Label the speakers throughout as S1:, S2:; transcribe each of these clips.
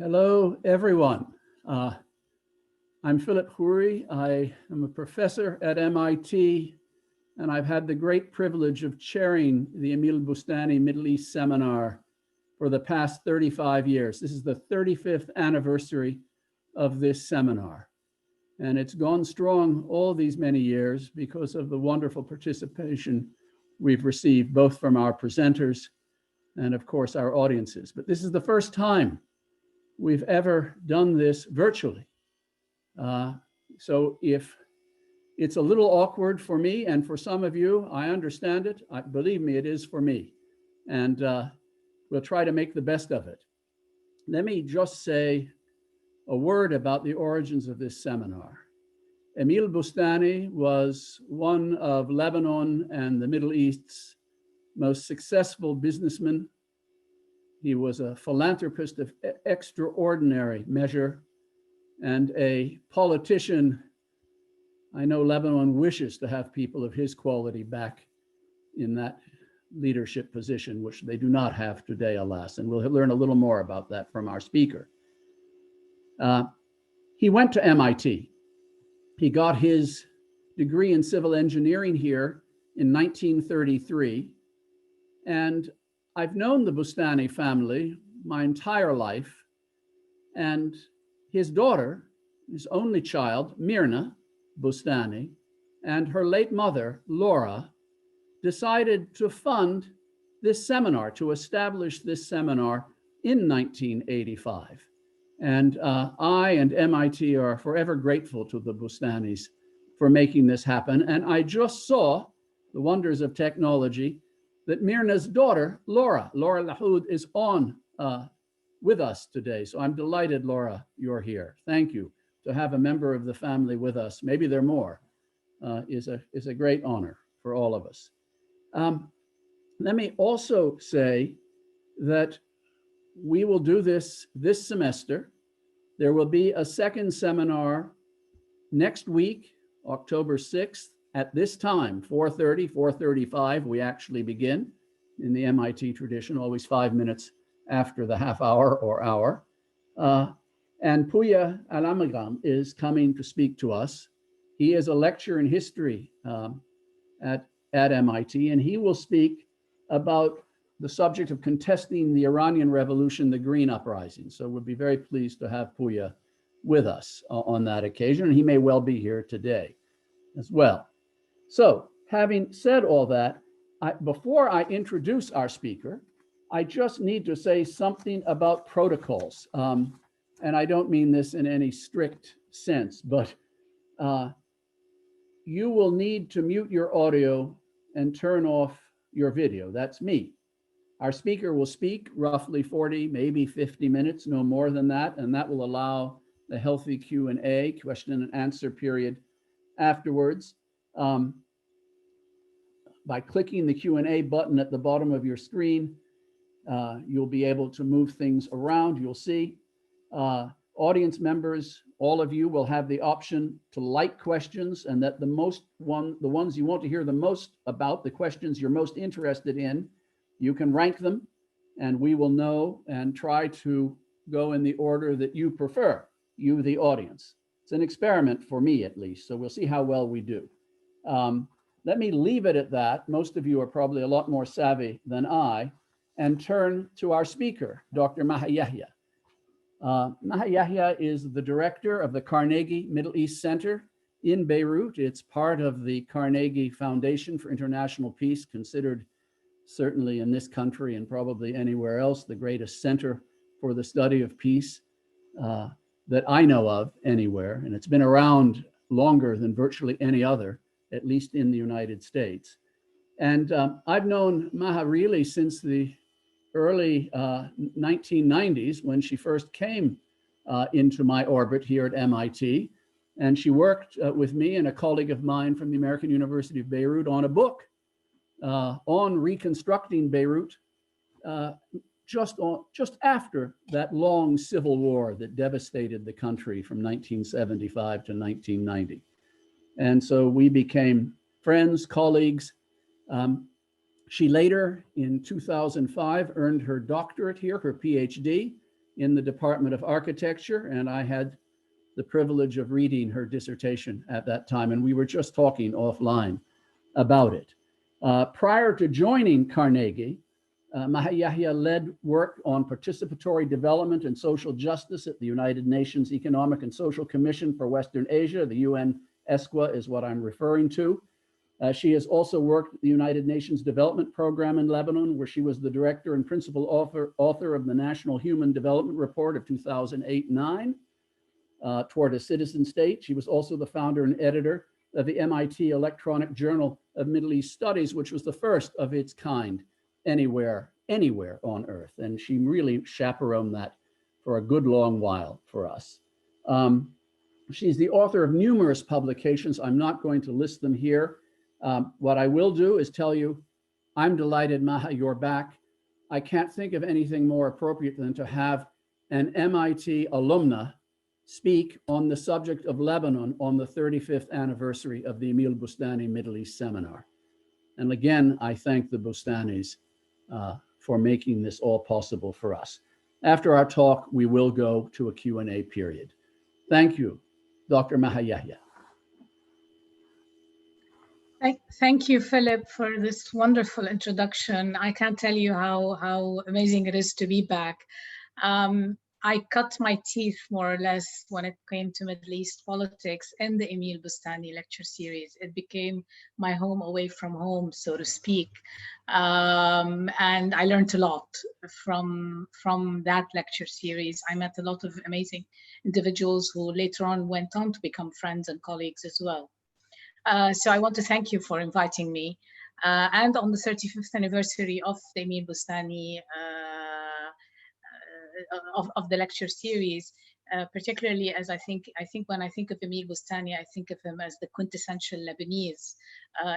S1: Hello, everyone. I'm Philip Khoury. I am a professor at MIT, and I've had the great privilege of chairing the Emile Bustani Middle East Seminar for the past 35 years. This is the 35th anniversary of this seminar. And it's gone strong all these many years because of the wonderful participation we've received, both from our presenters and, of course, our audiences. But this is the first time we've ever done this virtually. So if it's a little awkward for me and for some of you, I understand it. Believe me, it is for me. And we'll try to make the best of it. Let me just say a word about the origins of this seminar. Emile Bustani was one of Lebanon and the Middle East's most successful businessmen. He was a philanthropist of extraordinary measure and a politician. I know Lebanon wishes to have people of his quality back in that leadership position, which they do not have today, alas. And we'll learn a little more about that from our speaker. He went to MIT. He got his degree in civil engineering here in 1933. And I've known the Bustani family my entire life, and his daughter, his only child, Myrna Bustani, and her late mother, Laura, decided to fund this seminar, to establish this seminar in 1985. And I and MIT are forever grateful to the Bustanis for making this happen. And I just saw the wonders of technology that Myrna's daughter, Laura Lahoud, is on with us today. So I'm delighted, Laura, you're here. Thank you. To have a member of the family with us, maybe there are more, is a great honor for all of us. Let me also say that we will do this semester. There will be a second seminar next week, October 6th, at this time, 4:30, 4:35, we actually begin in the MIT tradition, always 5 minutes after the half hour or hour. And Pouya Al-Amagam is coming to speak to us. He is a lecturer in history at MIT, and he will speak about the subject of contesting the Iranian Revolution, the Green Uprising. So we'll be very pleased to have Pouya with us on that occasion, and he may well be here today as well. So having said all that, before I introduce our speaker, I just need to say something about protocols. And I don't mean this in any strict sense, but you will need to mute your audio and turn off your video. That's me. Our speaker will speak roughly 40, maybe 50 minutes, no more than that, and that will allow the healthy Q&A, question and answer period afterwards. By clicking the Q&A button at the bottom of your screen, you'll be able to move things around. You'll see audience members, all of you will have the option to like questions, and that the ones you want to hear the most about, the questions you're most interested in, you can rank them, and we will know and try to go in the order that you prefer, you, the audience. It's an experiment for me, at least, so we'll see how well we do. Let me leave it at that. Most of you are probably a lot more savvy than I, and turn to our speaker, Dr. Maha Yahya. Maha Yahya is the director of the Carnegie Middle East Center in Beirut. It's part of the Carnegie Foundation for International Peace, considered certainly in this country and probably anywhere else, the greatest center for the study of peace that I know of anywhere. And it's been around longer than virtually any other, at least in the United States. And I've known Maha really since the early 1990s, when she first came into my orbit here at MIT. And she worked with me and a colleague of mine from the American University of Beirut on a book on reconstructing Beirut just after that long civil war that devastated the country from 1975 to 1990. And so we became friends, colleagues. She later, in 2005, earned her doctorate here, her PhD, in the Department of Architecture, and I had the privilege of reading her dissertation at that time, and we were just talking offline about it. Prior to joining Carnegie, Maha Yahya led work on participatory development and social justice at the United Nations Economic and Social Commission for Western Asia. The UNESCO is what I'm referring to. She has also worked at the United Nations Development Program in Lebanon, where she was the director and principal author of the National Human Development Report of 2008-9, Toward a Citizen State. She was also the founder and editor of the MIT Electronic Journal of Middle East Studies, which was the first of its kind anywhere on Earth. And she really chaperoned that for a good long while for us. She's the author of numerous publications. I'm not going to list them here. What I will do is tell you, I'm delighted, Maha, you're back. I can't think of anything more appropriate than to have an MIT alumna speak on the subject of Lebanon on the 35th anniversary of the Emile Bustani Middle East Seminar. And again, I thank the Bustanis for making this all possible for us. After our talk, we will go to a Q&A period. Thank you, Dr. Maha Yahya.
S2: Thank you, Philip, for this wonderful introduction. I can't tell you how amazing it is to be back. I cut my teeth more or less when it came to Middle East politics in the Emile Bustani lecture series. It became my home away from home, so to speak. And I learned a lot from that lecture series. I met a lot of amazing individuals who later on went on to become friends and colleagues as well. So I want to thank you for inviting me. And on the 35th anniversary of the Emile Bustani of the lecture series, particularly as I think when I think of Emile Bustani, I think of him as the quintessential Lebanese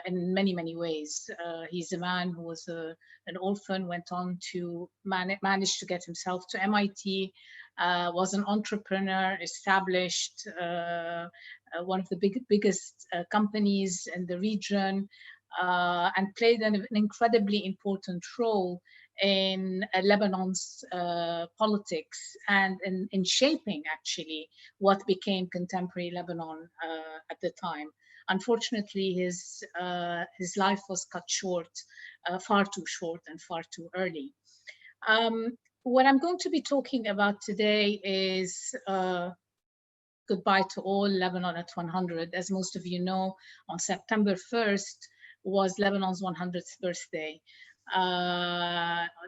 S2: in many ways. He's a man who was an orphan, went on to manage to get himself to MIT, was an entrepreneur, established one of the biggest companies in the region, and played an incredibly important role in Lebanon's politics and in shaping actually what became contemporary Lebanon at the time. Unfortunately, his life was cut short, far too short and far too early. What I'm going to be talking about today is Goodbye to All, Lebanon at 100. As most of you know, on September 1st was Lebanon's 100th birthday.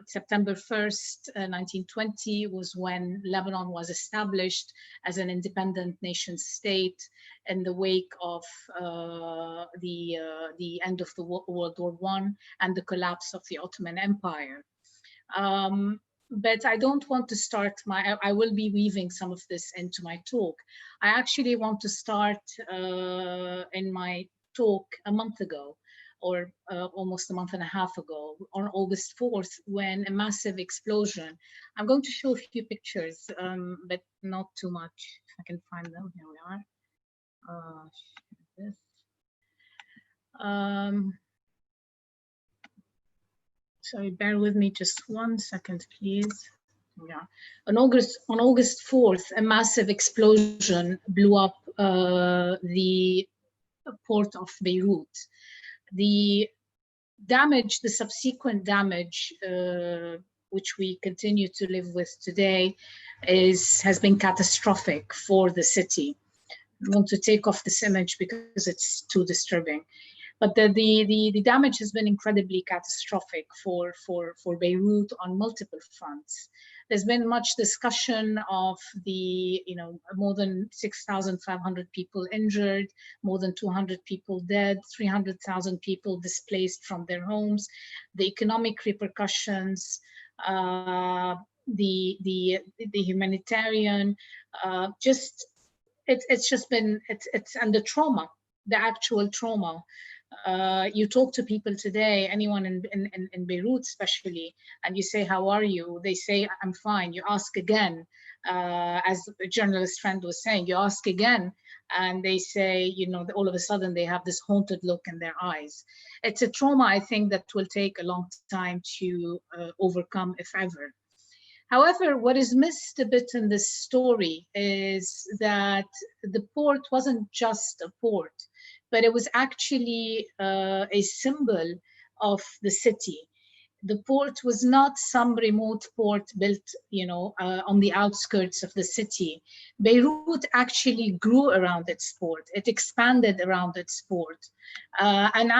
S2: September 1st, 1920 was when Lebanon was established as an independent nation state in the wake of the end of the World War I and the collapse of the Ottoman Empire. But I don't want to start I will be weaving some of this into my talk. I actually want to start in my talk a month ago, or almost a month and a half ago, on August 4th, when a massive explosion. I'm going to show a few pictures, but not too much. If I can find them, here we are. Sorry, bear with me just 1 second, please. Yeah, on August 4th, a massive explosion blew up the port of Beirut. The damage, the subsequent damage, which we continue to live with today, has been catastrophic for the city. I want to take off this image because it's too disturbing. But the damage has been incredibly catastrophic for Beirut on multiple fronts. There's been much discussion of the, more than 6,500 people injured, more than 200 people dead, 300,000 people displaced from their homes, the economic repercussions, the humanitarian, and the trauma, the actual trauma. You talk to people today, anyone in Beirut especially, and you say, how are you? They say, I'm fine. You ask again, as a journalist friend was saying, you ask again, and they say, all of a sudden they have this haunted look in their eyes. It's a trauma, I think, that will take a long time to overcome, if ever. However, what is missed a bit in this story is that the port wasn't just a port, but it was actually a symbol of the city. The port was not some remote port built, on the outskirts of the city. Beirut actually grew around its port. It expanded around its port, and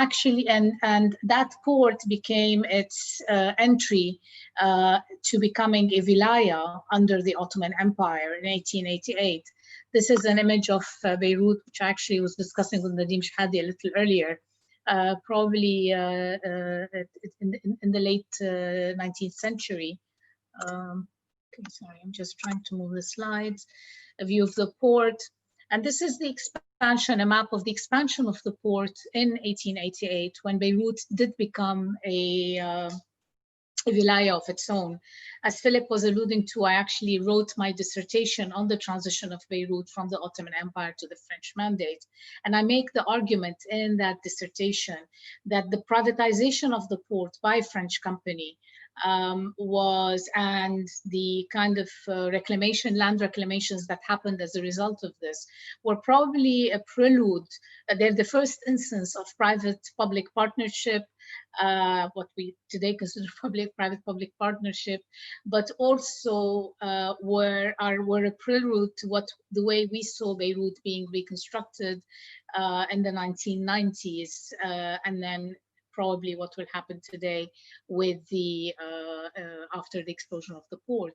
S2: that port became its entry to becoming a wilaya under the Ottoman Empire in 1888. This is an image of Beirut, which I actually was discussing with Nadim Shahadi a little earlier. Probably in the late 19th century. Okay, sorry, I'm just trying to move the slides. A view of the port. And this is the expansion, a map of the expansion of the port in 1888, when Beirut did become a wilaya of its own. As Philip was alluding to, I actually wrote my dissertation on the transition of Beirut from the Ottoman Empire to the French Mandate. And I make the argument in that dissertation that the privatization of the port by a French company and the kind of land reclamations that happened as a result of this were probably a prelude. They're the first instance of private-public partnership, what we today consider private-public partnership, but also were a prelude to the way we saw Beirut being reconstructed in the 1990s, and then probably what will happen today with the after the explosion of the port.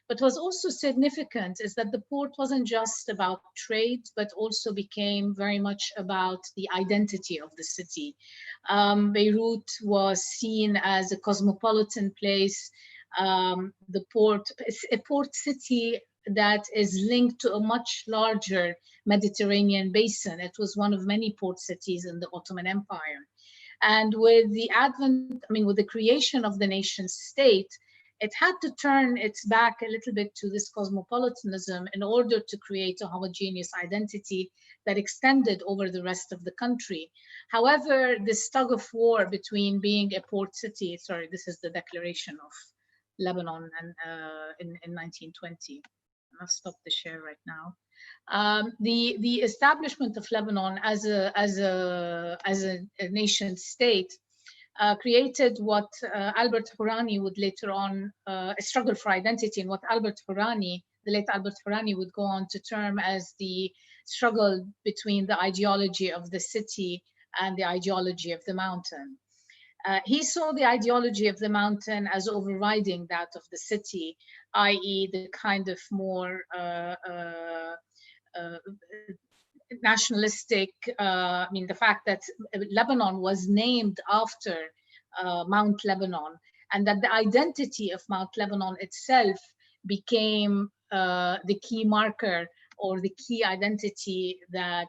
S2: But what's also significant is that the port wasn't just about trade, but also became very much about the identity of the city. Beirut was seen as a cosmopolitan place. The port is a port city that is linked to a much larger Mediterranean basin. It was one of many port cities in the Ottoman Empire. And with the with the creation of the nation state, it had to turn its back a little bit to this cosmopolitanism in order to create a homogeneous identity that extended over the rest of the country. However, this tug of war between being a port city, sorry, this is the declaration of Lebanon and in 1920. I'll stop the share right now. The establishment of Lebanon as a nation state created what Albert Hourani would later on a struggle for identity, and what the late Albert Hourani would go on to term as the struggle between the ideology of the city and the ideology of the mountain. He saw the ideology of the mountain as overriding that of the city, i.e. the kind of more nationalistic, the fact that Lebanon was named after Mount Lebanon, and that the identity of Mount Lebanon itself became the key marker or the key identity that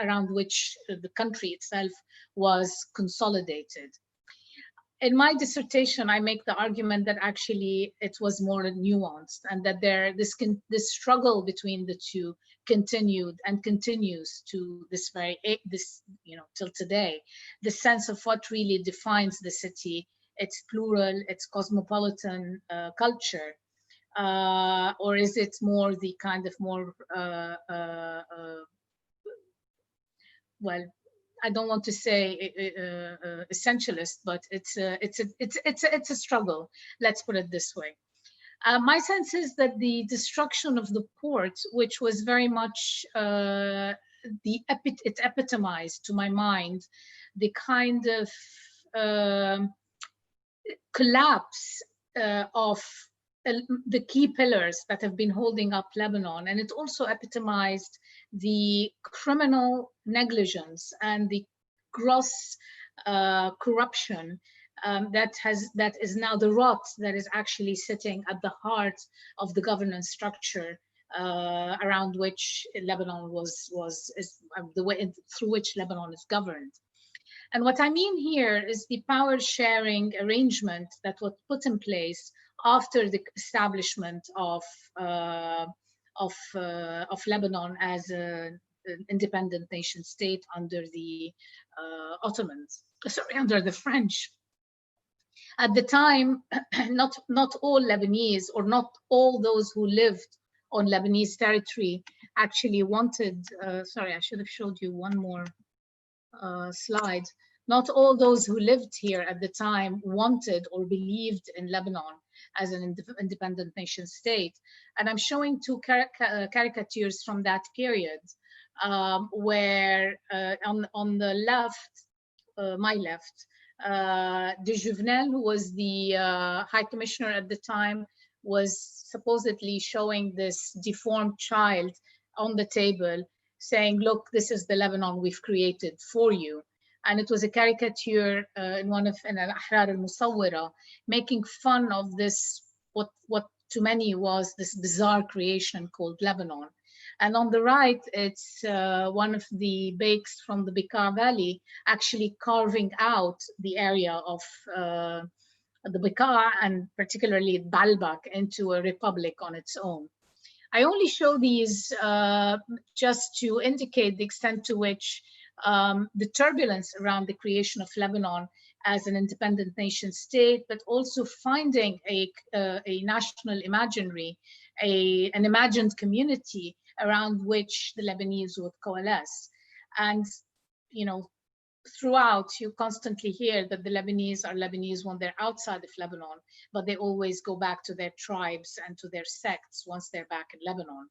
S2: around which the country itself was consolidated. In my dissertation, I make the argument that actually it was more nuanced, and that this struggle between the two continued and continues to till today. The sense of what really defines the city, its plural, its cosmopolitan culture, or is it more the kind of more well, I don't want to say essentialist, but it's a struggle. Let's put it this way. My sense is that the destruction of the port, which was very much it epitomized to my mind the kind of collapse of the key pillars that have been holding up Lebanon, and it also epitomized the criminal negligence and the gross corruption that is now the rot that is actually sitting at the heart of the governance structure around which Lebanon is the way through which Lebanon is governed. And what I mean here is the power sharing arrangement that was put in place after the establishment of Lebanon as an independent nation state under the under the French. At the time, not all Lebanese, or not all those who lived on Lebanese territory actually wanted, sorry, I should have showed you one more slide. Not all those who lived here at the time wanted or believed in Lebanon as an independent nation state. And I'm showing two caricatures from that period, where on the left, my left, de Jouvenel, who was the High Commissioner at the time, was supposedly showing this deformed child on the table, saying, look, this is the Lebanon we've created for you. And it was a caricature in one of Ana Aqra Association, making fun of this, what to many was this bizarre creation called Lebanon. And on the right, it's one of the bakes from the Bekaa Valley, actually carving out the area of the Bekaa, and particularly Baalbek, into a republic on its own. I only show these just to indicate the extent to which the turbulence around the creation of Lebanon as an independent nation state, but also finding a national imaginary, an imagined community around which the Lebanese would coalesce. And, you know, throughout, you constantly hear that the Lebanese are Lebanese when they're outside of Lebanon, but they always go back to their tribes and to their sects once they're back in Lebanon.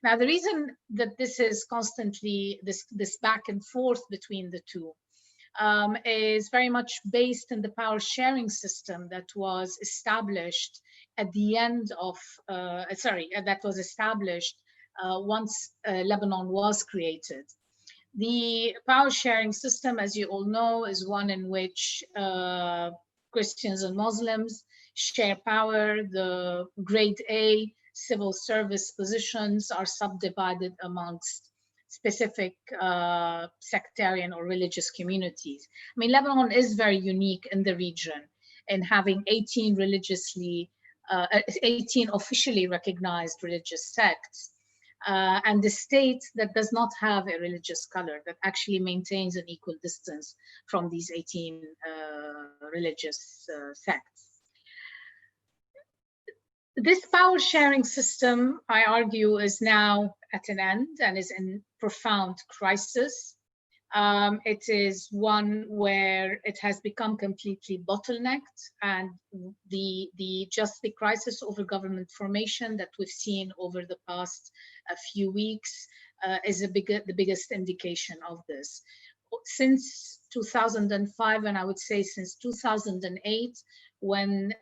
S2: Now, the reason that this is constantly, this back and forth between the two, is very much based in the power sharing system that was established at the end of, that was established once Lebanon was created. The power sharing system, as you all know, is one in which Christians and Muslims share power. The grade A civil service positions are subdivided amongst specific sectarian or religious communities. I mean, Lebanon is very unique in the region in having 18 officially recognized religious sects. And the state that does not have a religious color, that actually maintains an equal distance from these 18 religious sects. This power sharing system, I argue, is now at an end and is in profound crisis. It is one where it has become completely bottlenecked, and the crisis over government formation that we've seen over the past few weeks is the biggest indication of this. Since 2005, and I would say since 2008, when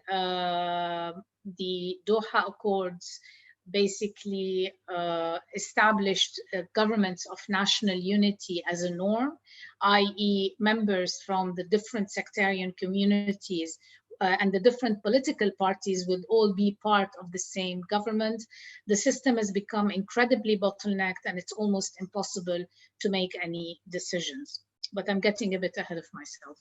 S2: the Doha Accords basically established governments of national unity as a norm, i.e. members from the different sectarian communities and the different political parties would all be part of the same government. The system has become incredibly bottlenecked, and it's almost impossible to make any decisions. But I'm getting a bit ahead of myself.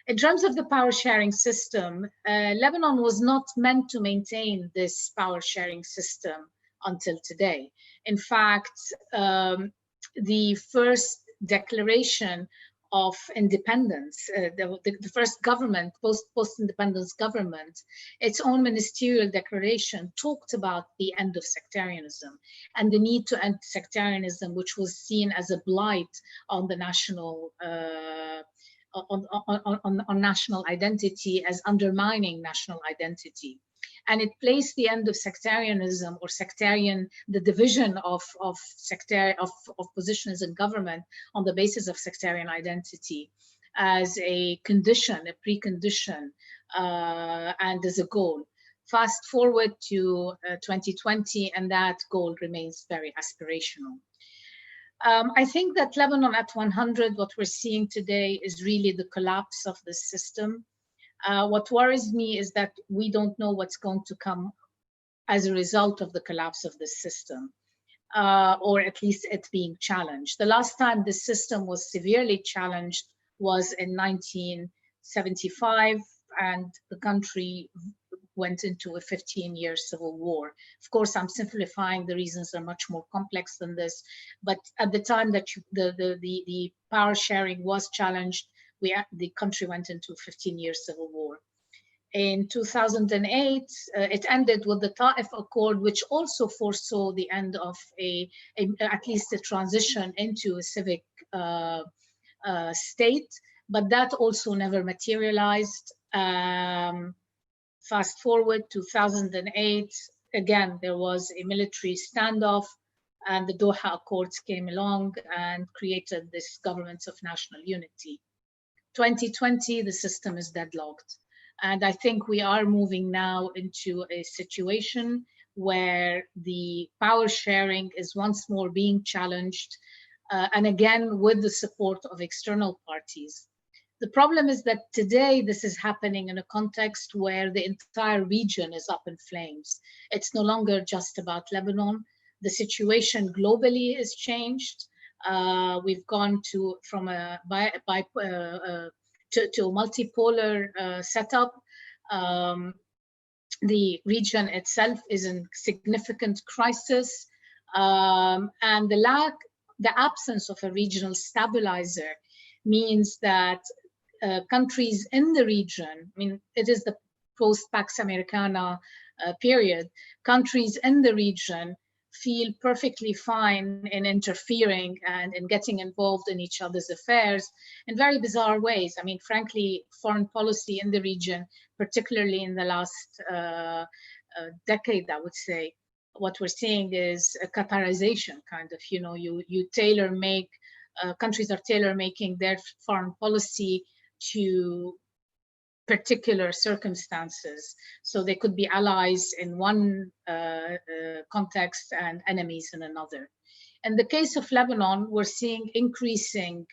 S2: In terms of the power sharing system, Lebanon was not meant to maintain this power sharing system until today. In fact, the first declaration of independence, the first government, post-independence government, its own ministerial declaration talked about the end of sectarianism and the need to end sectarianism, which was seen as a blight on the national on national identity, as undermining national identity. And it placed the end of sectarianism or the division of positions in government on the basis of sectarian identity as a condition, a precondition, and as a goal. Fast forward to 2020, and that goal remains very aspirational. I think that Lebanon at 100, what we're seeing today is really the collapse of the system. What worries me is that we don't know what's going to come as a result of the collapse of the system, or at least it being challenged. The last time the system was severely challenged was in 1975, and the country went into a 15-year civil war. Of course, I'm simplifying, the reasons are much more complex than this, but at the time that the power sharing was challenged, the country went into a 15-year civil war. In 2008, it ended with the Ta'if Accord, which also foresaw the end of at least a transition into a civic state, but that also never materialized. Fast forward 2008, again, there was a military standoff, and the Doha Accords came along and created this government of national unity. 2020, the system is deadlocked. And I think we are moving now into a situation where the power sharing is once more being challenged, and again, with the support of external parties. The problem is that today this is happening in a context where the entire region is up in flames. It's no longer just about Lebanon. The situation globally has changed. We've gone from a to a multipolar setup. The region itself is in significant crisis, and the absence of a regional stabilizer means that countries in the region, I mean, it is the post-Pax Americana period, countries in the region feel perfectly fine in interfering and in getting involved in each other's affairs in very bizarre ways. I mean, frankly, foreign policy in the region, particularly in the last decade, I would say, what we're seeing is a Qatarization kind of, you know, you tailor-make, countries are tailor-making their foreign policy to particular circumstances. So they could be allies in one context and enemies in another. In the case of Lebanon, we're seeing increasing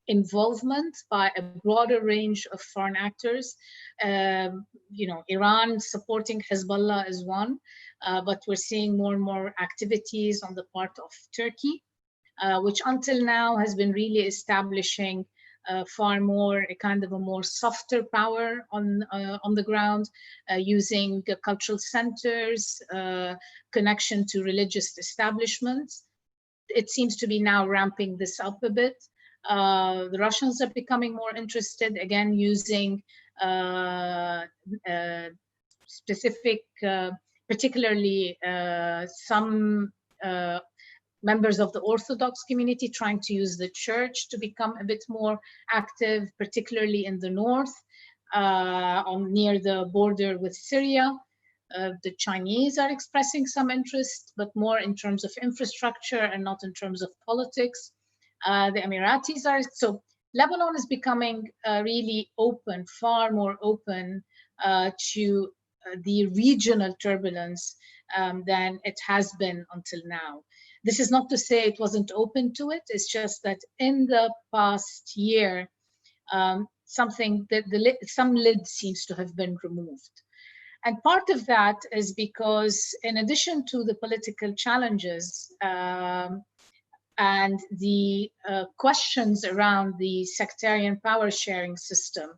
S2: involvement by a broader range of foreign actors. You know, Iran supporting Hezbollah is one, but we're seeing more and more activities on the part of Turkey, which until now has been really establishing far more a kind of a more softer power on the ground, using cultural centers, connection to religious establishments. It seems to be now ramping this up a bit. The Russians are becoming more interested, again, using specific, particularly some members of the Orthodox community trying to use the church to become a bit more active, particularly in the north, near the border with Syria. The Chinese are expressing some interest, but more in terms of infrastructure and not in terms of politics. The Emiratis are, so Lebanon is becoming really open, far more open to the regional turbulence than it has been until now. This is not to say it wasn't open to it. It's just that in the past year, some lid seems to have been removed. And part of that is because in addition to the political challenges and the questions around the sectarian power sharing system,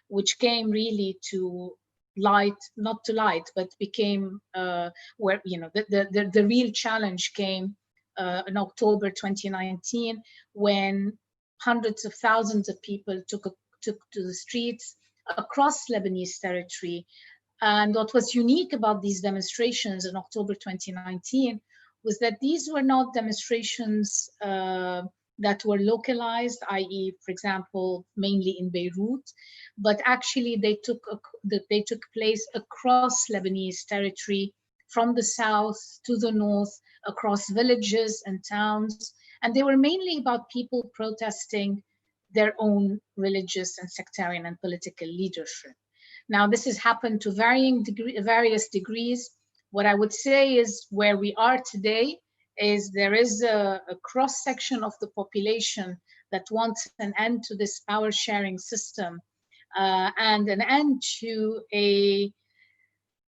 S2: which came really to light, not to light, but became where, you know, the real challenge came in October 2019, when hundreds of thousands of people took to the streets across Lebanese territory. And what was unique about these demonstrations in October 2019 was that these were not demonstrations that were localized, i.e., for example, mainly in Beirut, but actually they took place across Lebanese territory, from the south to the north, across villages and towns. And they were mainly about people protesting their own religious and sectarian and political leadership. Now, this has happened to various degrees. What I would say is where we are today is there is a cross-section of the population that wants an end to this power sharing system and an end to a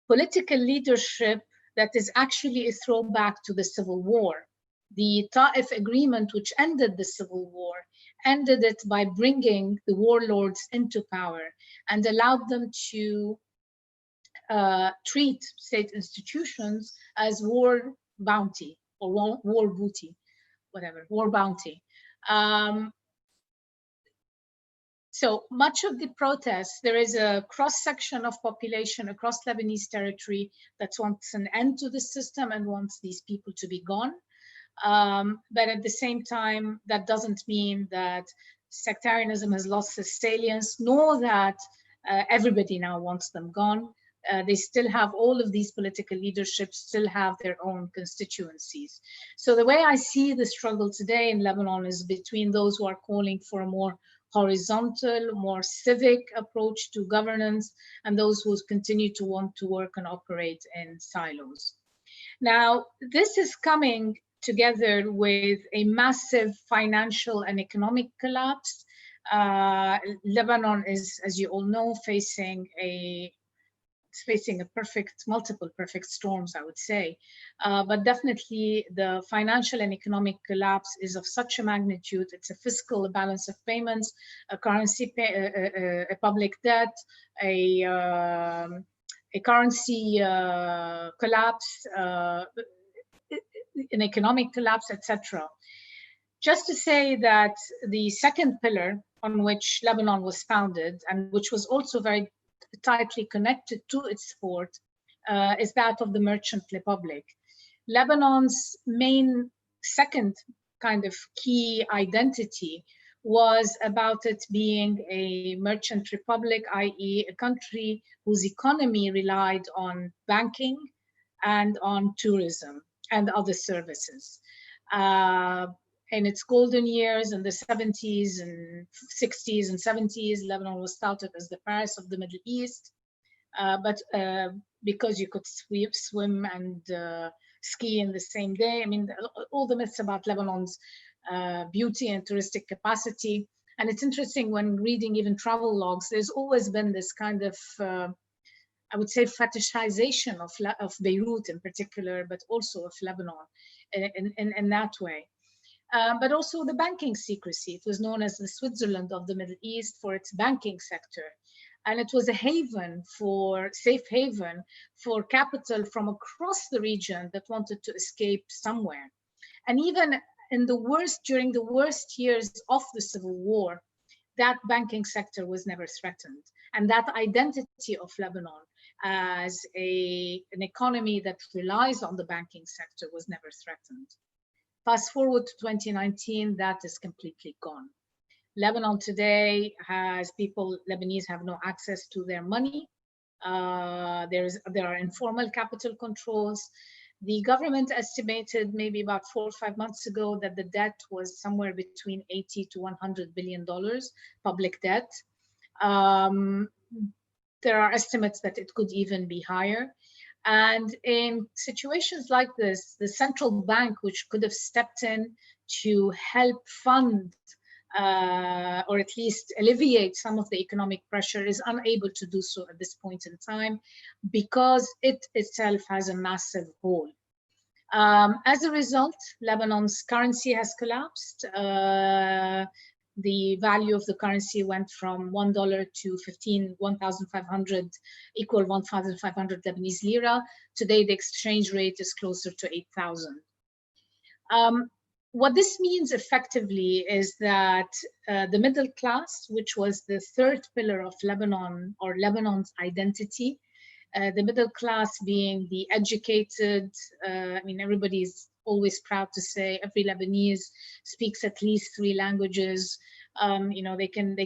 S2: political leadership that is actually a throwback to the Civil War. The Ta'if Agreement, which ended the Civil War, ended it by bringing the warlords into power and allowed them to treat state institutions as war bounty or war booty, whatever, war bounty. So much of the protests, there is a cross-section of population across Lebanese territory that wants an end to the system and wants these people to be gone. But at the same time, that doesn't mean that sectarianism has lost its salience, nor that everybody now wants them gone. They still have all of these political leaderships, still have their own constituencies. So the way I see the struggle today in Lebanon is between those who are calling for a more horizontal, more civic approach to governance, and those who continue to want to work and operate in silos. Now, this is coming together with a massive financial and economic collapse. Lebanon is, as you all know, facing multiple perfect storms, I would say. But definitely the financial and economic collapse is of such a magnitude. It's a fiscal balance of payments, a currency, a public debt, a currency collapse, an economic collapse, etc. Just to say that the second pillar on which Lebanon was founded, and which was also very tightly connected to its support, is that of the merchant republic. Lebanon's main second kind of key identity was about it being a merchant republic, i.e. a country whose economy relied on banking and on tourism and other services. In its golden years in the 70s and 60s and 70s, Lebanon was touted as the Paris of the Middle East. But because you could swim and ski in the same day, I mean, all the myths about Lebanon's beauty and touristic capacity. And it's interesting when reading even travel logs, there's always been this kind of, I would say, fetishization of Beirut in particular, but also of Lebanon in that way. But also the banking secrecy. It was known as the Switzerland of the Middle East for its banking sector. And it was a safe haven for capital from across the region that wanted to escape somewhere. And even during the worst years of the civil war, that banking sector was never threatened. And that identity of Lebanon as an economy that relies on the banking sector was never threatened. Fast forward to 2019, that is completely gone. Lebanon today has Lebanese have no access to their money. There are informal capital controls. The government estimated maybe about 4 or 5 months ago that the debt was somewhere between $80 to $100 billion, public debt. There are estimates that it could even be higher. And in situations like this, the central bank, which could have stepped in to help fund or at least alleviate some of the economic pressure, is unable to do so at this point in time because it itself has a massive hole. As a result, Lebanon's currency has collapsed. The value of the currency went from $1 to 1,500, equal 1,500 Lebanese lira. Today, the exchange rate is closer to 8,000. What this means effectively is that the middle class, which was the third pillar of Lebanon or Lebanon's identity, the middle class being the educated, I mean, everybody's always proud to say every Lebanese speaks at least 3 languages. You know, they can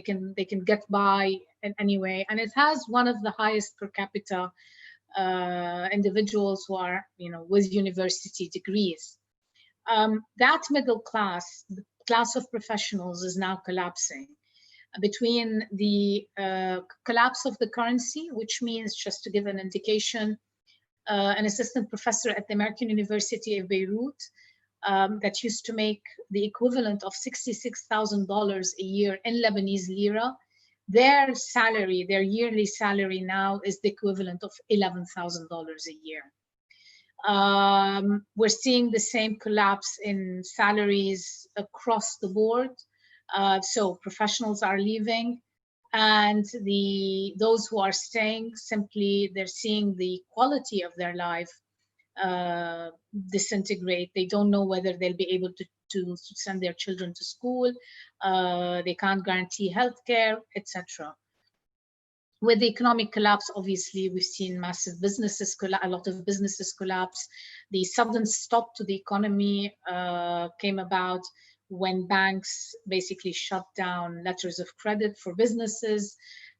S2: get by in any way, and it has one of the highest per capita individuals who are, you know, with university degrees. That middle class, the class of professionals, is now collapsing between the collapse of the currency, which means, just to give an indication, an assistant professor at the American University of Beirut that used to make the equivalent of $66,000 a year in Lebanese lira, their salary, their yearly salary now is the equivalent of $11,000 a year. We're seeing the same collapse in salaries across the board. So professionals are leaving, and those who are staying, simply they're seeing the quality of their life disintegrate. They don't know whether they'll be able to send their children to school. They can't guarantee healthcare, etc. With the economic collapse, obviously, we've seen massive businesses, a lot of businesses collapse. The sudden stop to the economy came about when banks basically shut down letters of credit for businesses.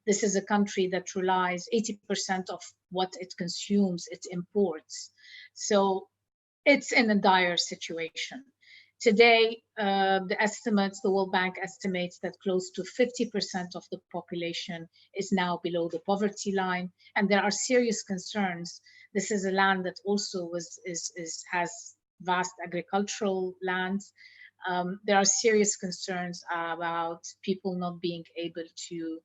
S2: This is a country that relies 80% of what it consumes, it imports. So it's in a dire situation. Today, the World Bank estimates that close to 50% of the population is now below the poverty line, and there are serious concerns. This is a land that also has vast agricultural lands. There are serious concerns about people not being able to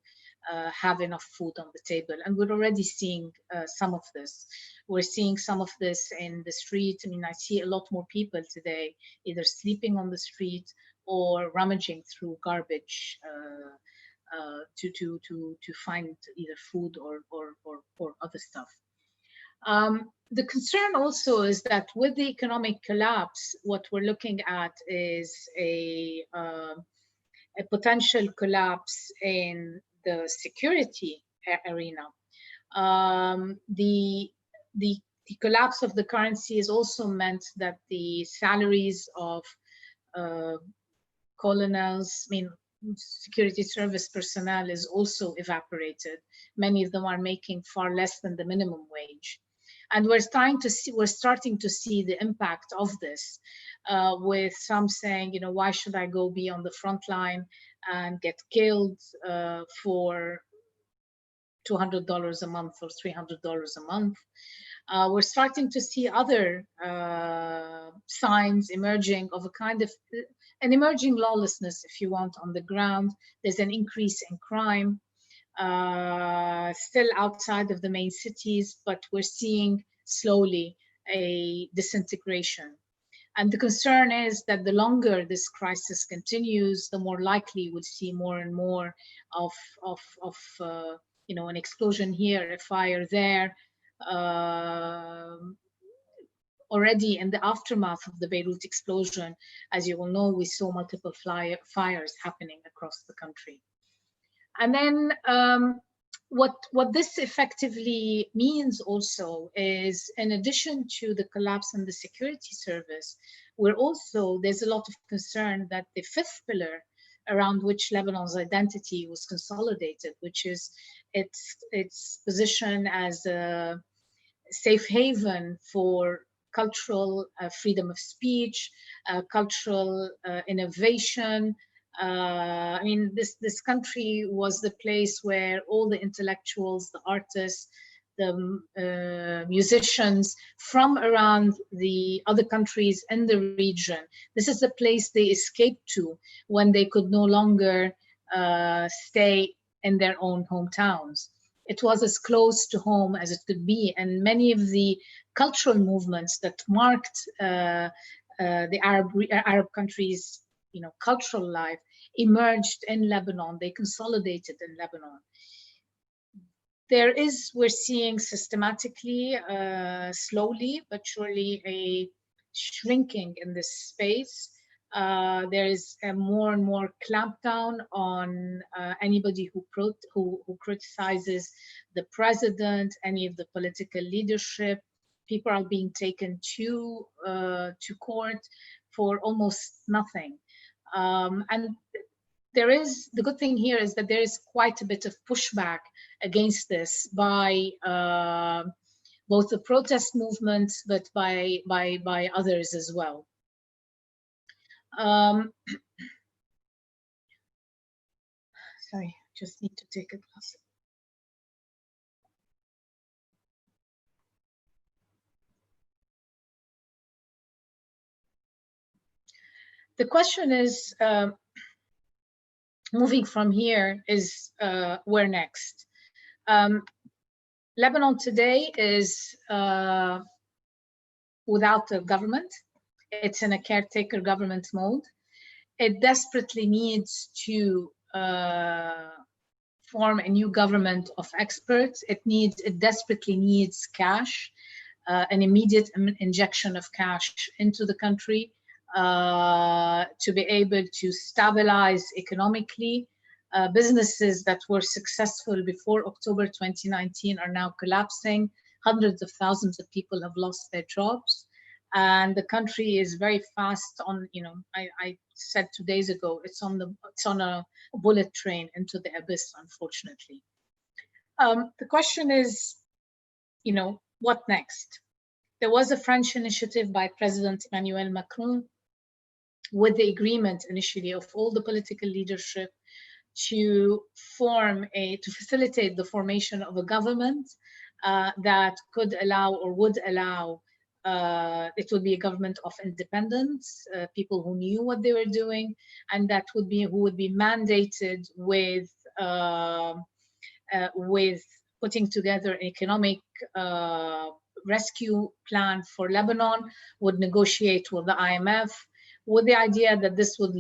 S2: have enough food on the table, and we're already seeing some of this. We're seeing some of this in the street. I mean, I see a lot more people today either sleeping on the street or rummaging through garbage to find either food or other stuff. The concern also is that with the economic collapse, what we're looking at is a potential collapse in the security arena. The collapse of the currency has also meant that the salaries of colonels, security service personnel, is also evaporated. Many of them are making far less than the minimum wage. And we're starting to see the impact of this, with some saying, why should I go be on the front line and get killed for $200 a month or $300 a month? We're starting to see other signs emerging of a kind of an emerging lawlessness, if you want, on the ground. There's an increase in crime, still outside of the main cities, but we're seeing slowly a disintegration. And the concern is that the longer this crisis continues, the more likely we'll see more and more of an explosion here, a fire there. Already in the aftermath of the Beirut explosion, as you will know, we saw multiple fires happening across the country. And then what this effectively means also is, in addition to the collapse in the security service, there's a lot of concern that the fifth pillar around which Lebanon's identity was consolidated, which is its position as a safe haven for cultural freedom of speech, cultural innovation. This country was the place where all the intellectuals, the artists, the musicians from around the other countries in the region, this is the place they escaped to when they could no longer stay in their own hometowns. It was as close to home as it could be, and many of the cultural movements that marked the Arab countries' cultural life emerged in Lebanon. They consolidated in Lebanon. We're seeing systematically, slowly but surely, a shrinking in this space. There is a more and more clampdown on anybody who criticizes the president, any of the political leadership. People are being taken to court for almost nothing. And the good thing here is that there is quite a bit of pushback against this by both the protest movements, but by others as well. Sorry, just need to take a glass. The question is, moving from here is where next? Lebanon today is without a government. It's in a caretaker government mode. It desperately needs to form a new government of experts. It desperately needs cash. an immediate injection of cash into the country to be able to stabilize economically. Businesses that were successful before October 2019 are now collapsing. Hundreds of thousands of people have lost their jobs. And the country is very fast on, I said 2 days ago, it's on a bullet train into the abyss, unfortunately. The question is, what next? There was a French initiative by President Emmanuel Macron with the agreement initially of all the political leadership to facilitate the formation of a government that could allow or would allow it would be a government of independence, people who knew what they were doing, and that who would be mandated with putting together an economic rescue plan for Lebanon, would negotiate with the IMF, with the idea that this would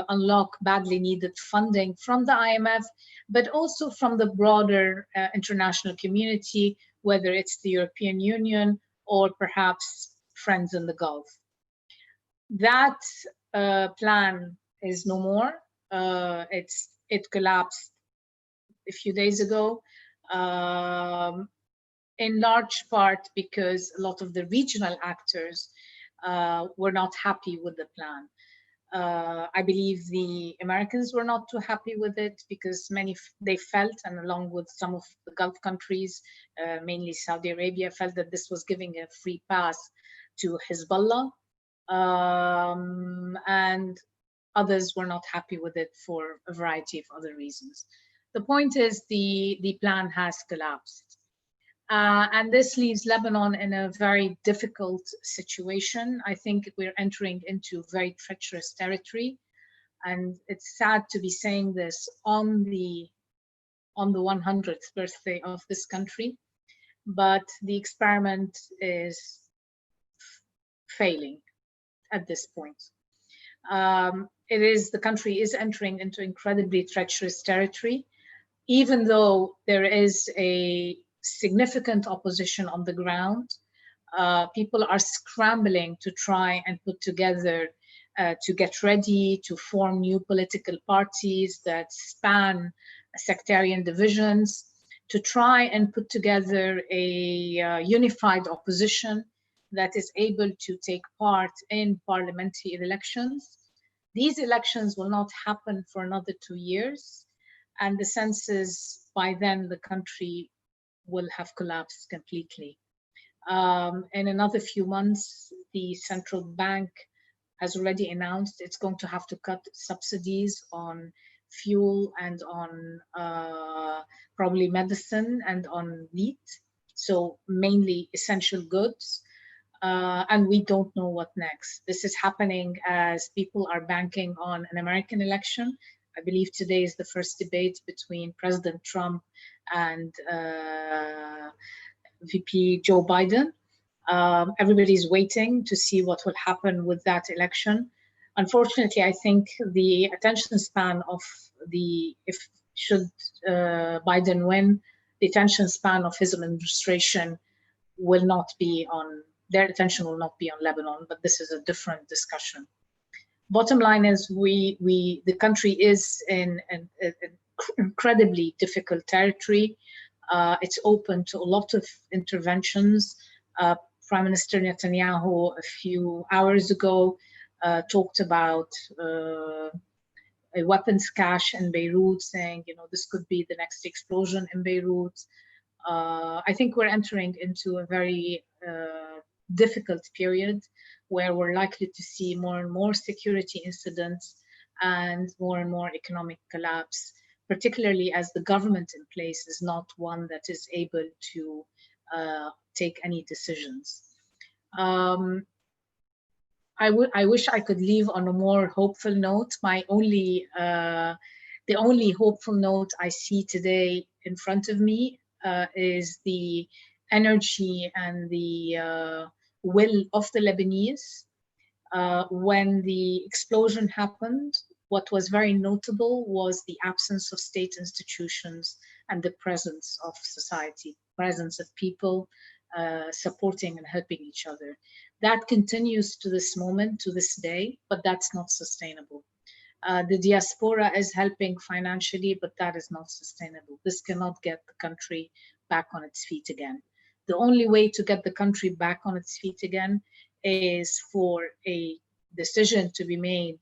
S2: unlock badly needed funding from the IMF, but also from the broader international community, whether it's the European Union or perhaps friends in the Gulf. That plan is no more. It collapsed a few days ago, in large part because a lot of the regional actors were not happy with the plan. I believe the Americans were not too happy with it because they felt, and along with some of the Gulf countries, mainly Saudi Arabia, felt that this was giving a free pass to Hezbollah, and others were not happy with it for a variety of other reasons. The point is the plan has collapsed. And this leaves Lebanon in a very difficult situation. I think we're entering into very treacherous territory. And it's sad to be saying this on the 100th birthday of this country, but the experiment is failing at this point. The country is entering into incredibly treacherous territory, even though there is a significant opposition on the ground. People are scrambling to try and put together, to get ready to form new political parties that span sectarian divisions, to try and put together a unified opposition that is able to take part in parliamentary elections. These elections will not happen for another 2 years, and the sense is by then the country will have collapsed completely. In another few months, the central bank has already announced it's going to have to cut subsidies on fuel and on probably medicine and on meat, so mainly essential goods. And we don't know what next. This is happening as people are banking on an American election. I believe today is the first debate between President Trump and VP Joe Biden. Everybody's waiting to see what will happen with that election. Unfortunately, I think the attention span of should Biden win, the attention span of his administration will not be on, their attention will not be on Lebanon, but this is a different discussion. Bottom line is the country is in an incredibly difficult territory. It's open to a lot of interventions. Prime Minister Netanyahu a few hours ago talked about a weapons cache in Beirut, saying, this could be the next explosion in Beirut. I think we're entering into a very difficult period where we're likely to see more and more security incidents and more economic collapse, particularly as the government in place is not one that is able to take any decisions. I wish I could leave on a more hopeful note. The only hopeful note I see today in front of me is the energy and the will of the Lebanese. When the explosion happened, what was very notable was the absence of state institutions and the presence of society, presence of people, supporting and helping each other. That continues to this moment, to this day, but that's not sustainable. The diaspora is helping financially, but that is not sustainable. This cannot get the country back on its feet again. The only way to get the country back on its feet again is for a decision to be made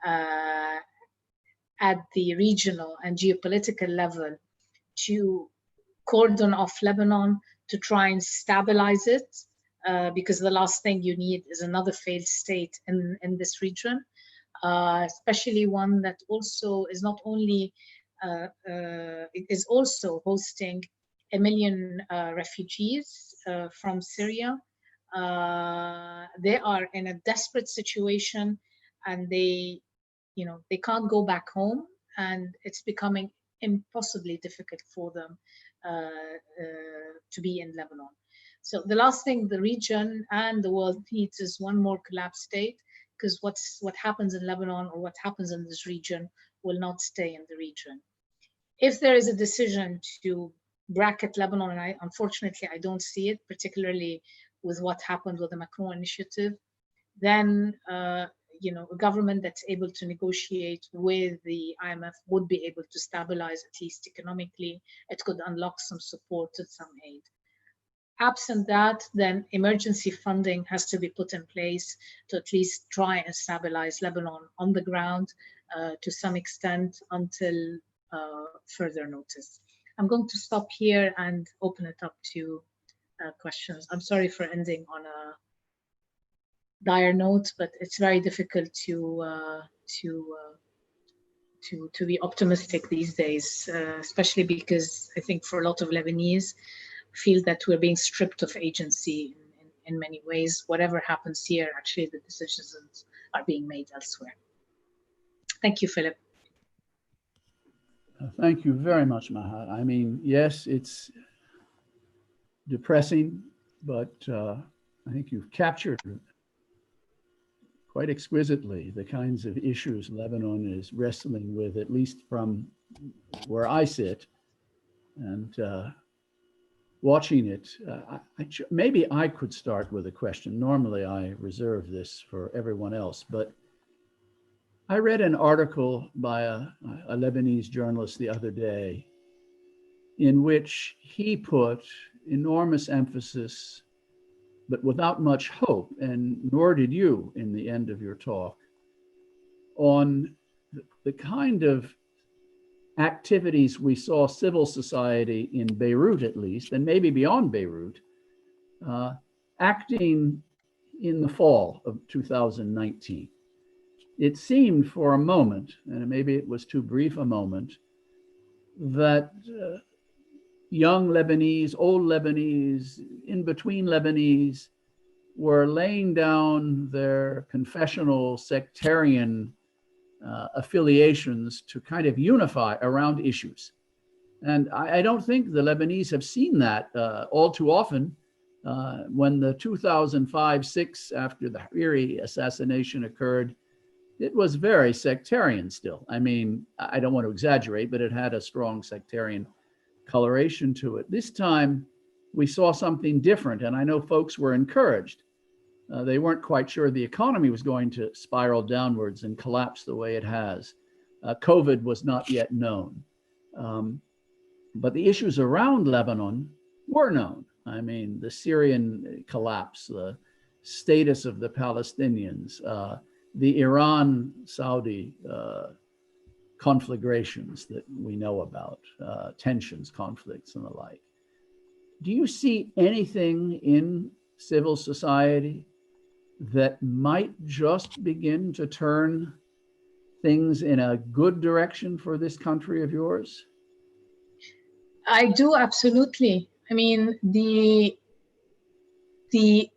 S2: at the regional and geopolitical level to cordon off Lebanon, to try and stabilize it, because the last thing you need is another failed state in this region, especially one that also is not only, it is also hosting 1 million refugees from Syria. They are in a desperate situation, and they can't go back home, and it's becoming impossibly difficult for them to be in Lebanon. So the last thing the region and the world needs is one more collapsed state, because what happens in Lebanon or what happens in this region will not stay in the region. If there is a decision to bracket Lebanon, and unfortunately I don't see it, particularly with what happened with the Macron initiative, then a government that's able to negotiate with the IMF would be able to stabilize, at least economically. It could unlock some support and some aid. Absent that, then emergency funding has to be put in place to at least try and stabilize Lebanon on the ground to some extent until further notice. I'm going to stop here and open it up to questions. I'm sorry for ending on a dire note, but it's very difficult to be optimistic these days, especially because I think for a lot of Lebanese feel that we're being stripped of agency in many ways. Whatever happens here, actually the decisions are being made elsewhere. Thank you, Philip.
S1: Thank you very much, Maha. I mean, yes, it's depressing, but I think you've captured quite exquisitely the kinds of issues Lebanon is wrestling with, at least from where I sit. And watching it, maybe I could start with a question. Normally I reserve this for everyone else, but I read an article by a Lebanese journalist the other day in which he put enormous emphasis, but without much hope, and nor did you in the end of your talk, on the kind of activities we saw civil society in Beirut, at least, and maybe beyond Beirut, acting in the fall of 2019. It seemed for a moment, and maybe it was too brief a moment, that young Lebanese, old Lebanese, in between Lebanese, were laying down their confessional sectarian affiliations to kind of unify around issues. And I don't think the Lebanese have seen that all too often. When the 2005-06, after the Hariri assassination occurred, it was very sectarian still. I mean, I don't want to exaggerate, but it had a strong sectarian coloration to it. This time, we saw something different, and I know folks were encouraged. They weren't quite sure the economy was going to spiral downwards and collapse the way it has. COVID was not yet known. But the issues around Lebanon were known. I mean, the Syrian collapse, the status of the Palestinians, the Iran-Saudi conflagrations that we know about, tensions, conflicts, and the like. Do you see anything in civil society that might just begin to turn things in a good direction for this country of yours?
S2: I do, absolutely. I mean,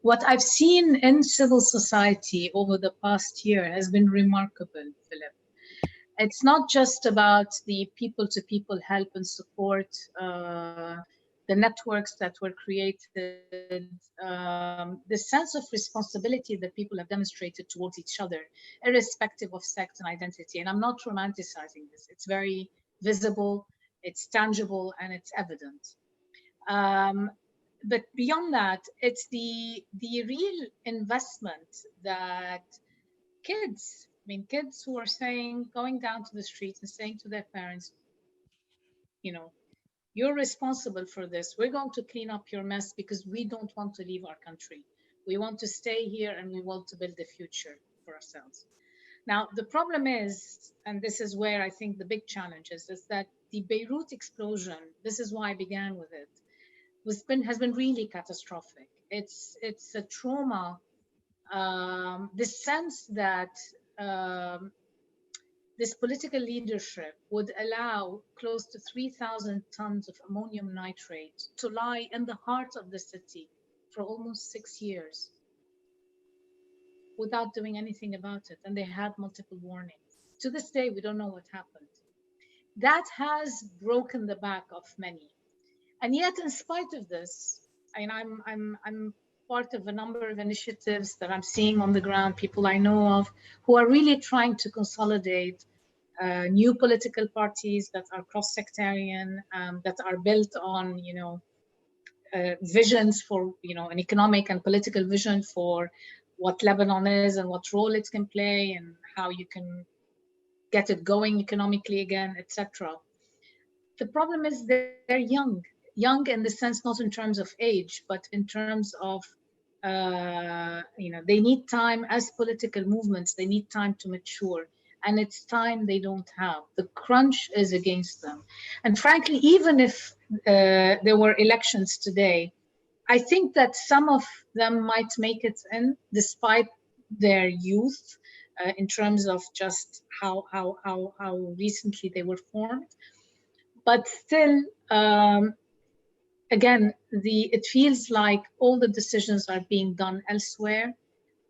S2: what I've seen in civil society over the past year has been remarkable, Philip. It's not just about the people-to-people help and support, the networks that were created, the sense of responsibility that people have demonstrated towards each other, irrespective of sex and identity. And I'm not romanticizing this. It's very visible, it's tangible, and it's evident. but beyond that, it's the real investment that kids, I mean, kids who are saying, going down to the streets and saying to their parents, you know, you're responsible for this. We're going to clean up your mess because we don't want to leave our country. We want to stay here and we want to build a future for ourselves. Now, the problem is, and this is where I think the big challenge is that the Beirut explosion, this is why I began with it, has been really catastrophic. It's a trauma. The sense that this political leadership would allow close to 3,000 tons of ammonium nitrate to lie in the heart of the city for almost 6 years without doing anything about it. And they had multiple warnings. To this day, we don't know what happened. That has broken the back of many. And yet, in spite of this, I'm part of a number of initiatives that I'm seeing on the ground, people I know of, who are really trying to consolidate new political parties that are cross-sectarian, that are built on, visions for, an economic and political vision for what Lebanon is and what role it can play and how you can get it going economically again, etc. The problem is they're young in the sense, not in terms of age, but in terms of, they need time as political movements, they need time to mature. And it's time they don't have. The crunch is against them. And frankly, even if there were elections today, I think that some of them might make it in despite their youth in terms of just how recently they were formed. But still, again, it feels like all the decisions are being done elsewhere.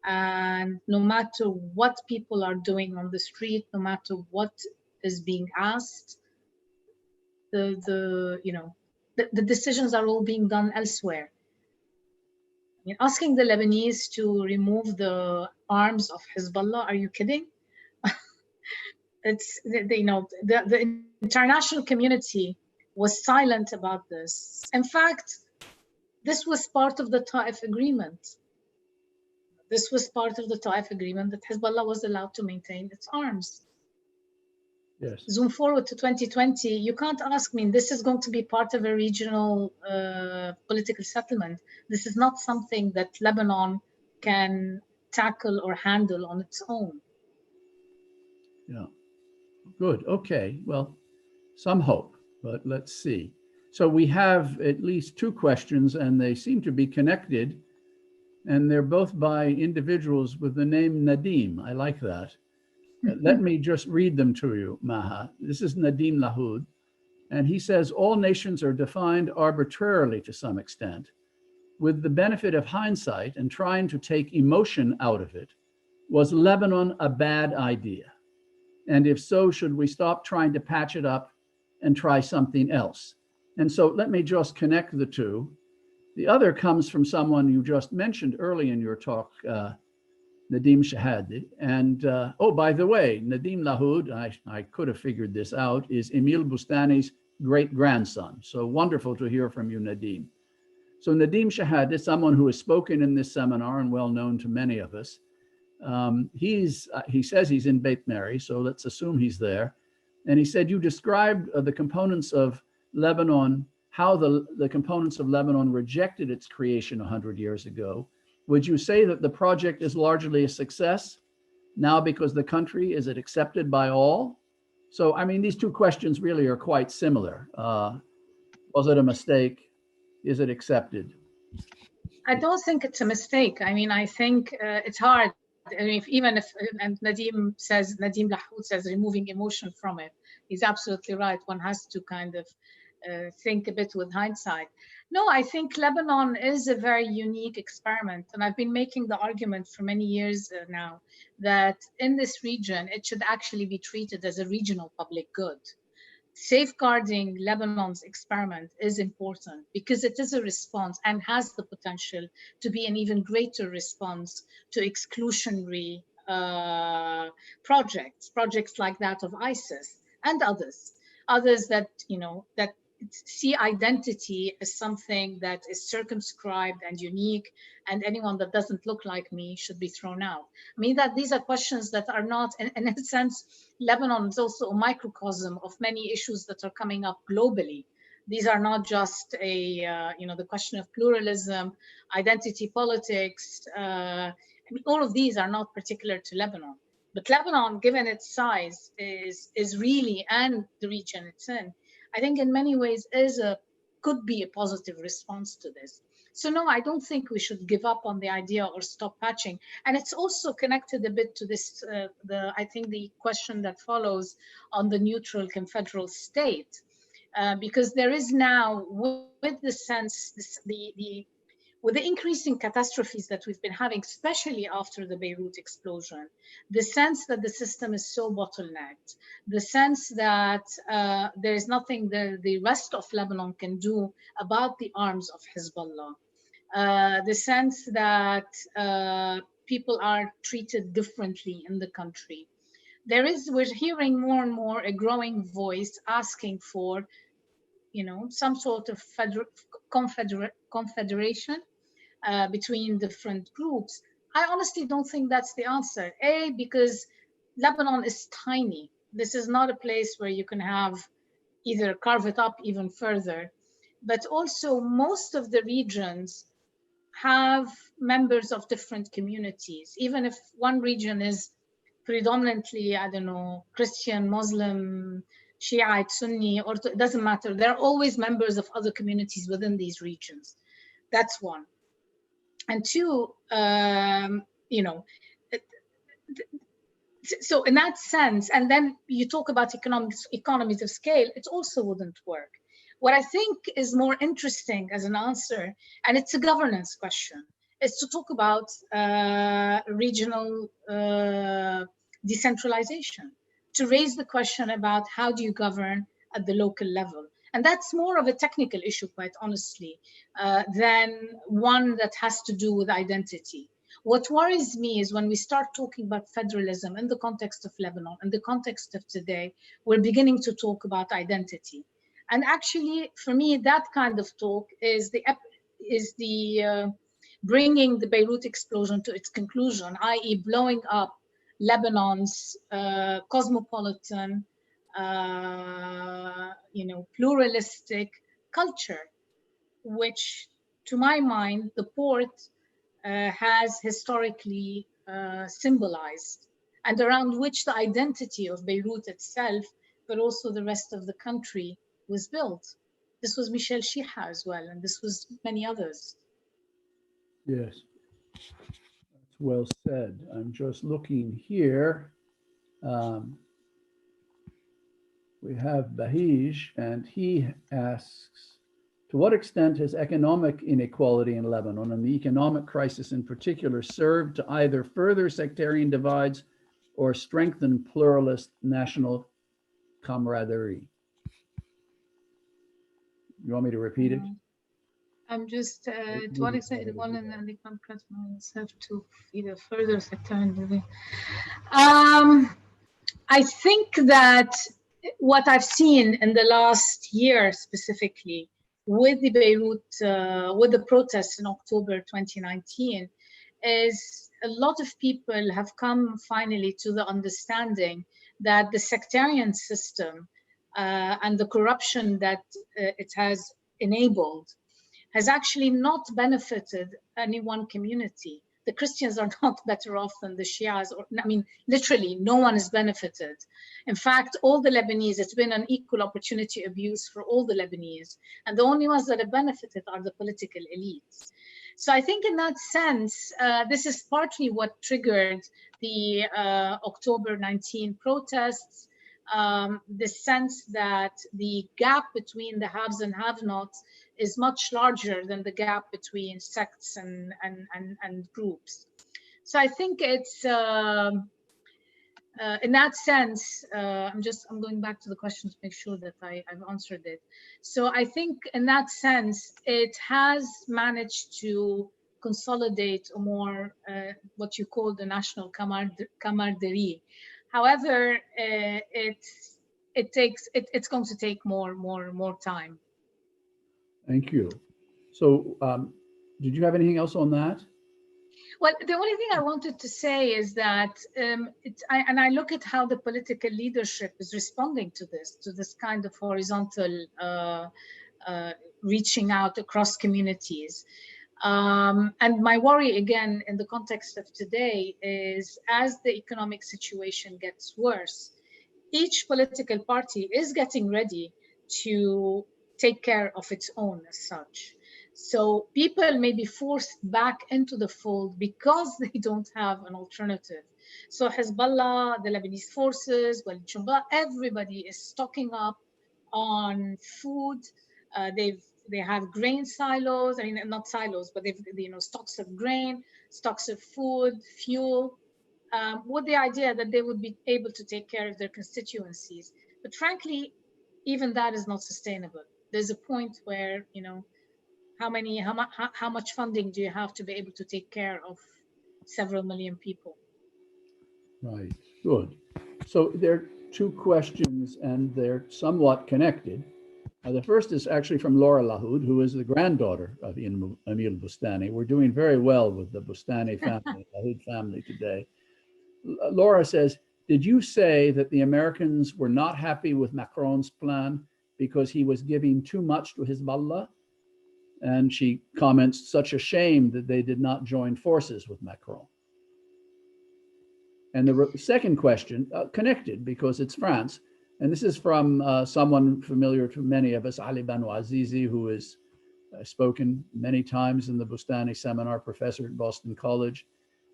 S2: And no matter what people are doing on the street, no matter what is being asked, the decisions are all being done elsewhere. I mean, asking the Lebanese to remove the arms of Hezbollah, are you kidding? The international community was silent about this. In fact, this was part of the Taif agreement. This was part of the Taif agreement that Hezbollah was allowed to maintain its arms.
S1: Yes.
S2: Zoom forward to 2020, you can't ask me, this is going to be part of a regional political settlement. This is not something that Lebanon can tackle or handle on its own.
S1: Yeah, good, okay, well, some hope, but let's see. So we have at least two questions and they seem to be connected, and they're both by individuals with the name Nadim. I like that. Let me just read them to you, Maha. This is Nadim Lahoud, and he says, all nations are defined arbitrarily to some extent. With the benefit of hindsight and trying to take emotion out of it, was Lebanon a bad idea? And if so, should we stop trying to patch it up and try something else? And so let me just connect the two. The other comes from someone you just mentioned early in your talk, Nadim Shahadi. And oh, by the way, Nadim Lahoud, I could have figured this out, is Emile Bustani's great grandson. So wonderful to hear from you, Nadim. So Nadim Shahadi is someone who has spoken in this seminar and well known to many of us. He says he's in Beit Mary, so let's assume he's there. And he said, you described the components of Lebanon, how the components of Lebanon rejected its creation 100 years ago. Would you say that the project is largely a success now because the country, is it accepted by all? So, I mean, these two questions really are quite similar. Was it a mistake? Is it accepted?
S2: I don't think it's a mistake. I mean, I think it's hard. I mean, and Nadim Lahoud says removing emotion from it. He's absolutely right. One has to kind of think a bit with hindsight. No, I think Lebanon is a very unique experiment. And I've been making the argument for many years now that in this region, it should actually be treated as a regional public good. Safeguarding Lebanon's experiment is important because it is a response and has the potential to be an even greater response to exclusionary projects like that of ISIS and others that see identity as something that is circumscribed and unique, and anyone that doesn't look like me should be thrown out. I mean, that these are questions that are not, and in a sense, Lebanon is also a microcosm of many issues that are coming up globally. These are not just the question of pluralism, identity politics. I mean, all of these are not particular to Lebanon. But Lebanon, given its size, is really, and the region it's in, I think in many ways could be a positive response to this. So no, I don't think we should give up on the idea or stop patching. And it's also connected a bit to this, I think the question that follows on the neutral confederal state, because there is now, with the sense, with the increasing catastrophes that we've been having, especially after the Beirut explosion, the sense that the system is so bottlenecked, the sense that there is nothing the rest of Lebanon can do about the arms of Hezbollah, the sense that people are treated differently in the country. We're hearing more and more a growing voice asking for, some sort of confederation between different groups. I honestly don't think that's the answer. Because Lebanon is tiny. This is not a place where you can have either carve it up even further, but also most of the regions have members of different communities. Even if one region is predominantly, I don't know, Christian, Muslim, Shiite, Sunni, or it doesn't matter. There are always members of other communities within these regions. That's one. And two, so in that sense, and then you talk about economies of scale, it also wouldn't work. What I think is more interesting as an answer, and it's a governance question, is to talk about regional decentralization, to raise the question about how do you govern at the local level. And that's more of a technical issue, quite honestly, than one that has to do with identity. What worries me is when we start talking about federalism in the context of Lebanon, in the context of today, we're beginning to talk about identity. And actually, for me, that kind of talk is the bringing the Beirut explosion to its conclusion, i.e. blowing up Lebanon's cosmopolitan, pluralistic culture, which, to my mind, the port has historically symbolized, and around which the identity of Beirut itself, but also the rest of the country, was built. This was Michel Chiha as well, and this was many others.
S1: Yes, that's well said. I'm just looking here. We have Bahij, and he asks, to what extent has economic inequality in Lebanon, and the economic crisis in particular, served to either further sectarian divides or strengthen pluralist national camaraderie? You want me to repeat it?
S2: I'm just, to what extent the one and the contrast serve to either further sectarian divides? I think that what I've seen in the last year specifically with the Beirut, with the protests in October 2019, is a lot of people have come finally to the understanding that the sectarian system and the corruption that it has enabled has actually not benefited any one community. The Christians are not better off than the Shias, literally no one has benefited. In fact, all the Lebanese, it's been an equal opportunity abuse for all the Lebanese. And the only ones that have benefited are the political elites. So I think in that sense, this is partly what triggered the October 19 protests, the sense that the gap between the haves and have-nots is much larger than the gap between sects and groups. So I think it's, in that sense, I'm going back to the question to make sure that I've answered it. So I think in that sense, it has managed to consolidate a more, what you call the national camaraderie. However, it's going to take more time.
S1: Thank you. So did you have anything else on that?
S2: Well, the only thing I wanted to say is that I look at how the political leadership is responding to this kind of horizontal reaching out across communities. And my worry, again, in the context of today, is as the economic situation gets worse, each political party is getting ready to take care of its own as such. So people may be forced back into the fold because they don't have an alternative. So Hezbollah, the Lebanese forces, well, Jumba, everybody is stocking up on food. They have grain silos. I mean, not silos, but they've stocks of grain, stocks of food, fuel, with the idea that they would be able to take care of their constituencies. But frankly, even that is not sustainable. There's a point where how much funding do you have to be able to take care of several million people?
S1: Right, good. So there are two questions, and they're somewhat connected. The first is actually from Laura Lahoud, who is the granddaughter of Emile Bustani. We're doing very well with the Bustani family, Lahoud family today. Laura says, did you say that the Americans were not happy with Macron's plan because he was giving too much to Hezbollah? And she comments, such a shame that they did not join forces with Macron. And the second question, connected because it's France, and this is from someone familiar to many of us, Ali Banu Azizi, who has spoken many times in the Bustani seminar, professor at Boston College.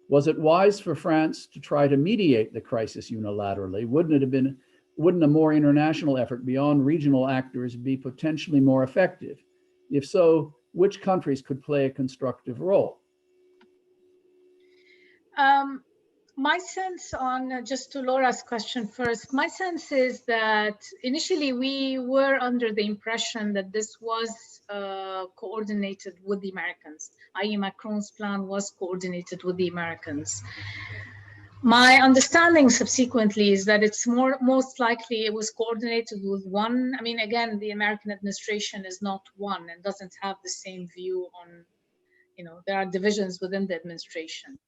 S1: Was it wise for France to try to mediate the crisis unilaterally? Wouldn't a more international effort beyond regional actors be potentially more effective? If so, which countries could play a constructive role?
S2: My sense on, just to Laura's question first, my sense is that initially we were under the impression that this was coordinated with the Americans, i.e. Macron's plan was coordinated with the Americans. My understanding subsequently is that it's most likely it was coordinated with one. I mean, again, the American administration is not one and doesn't have the same view on, there are divisions within the administration.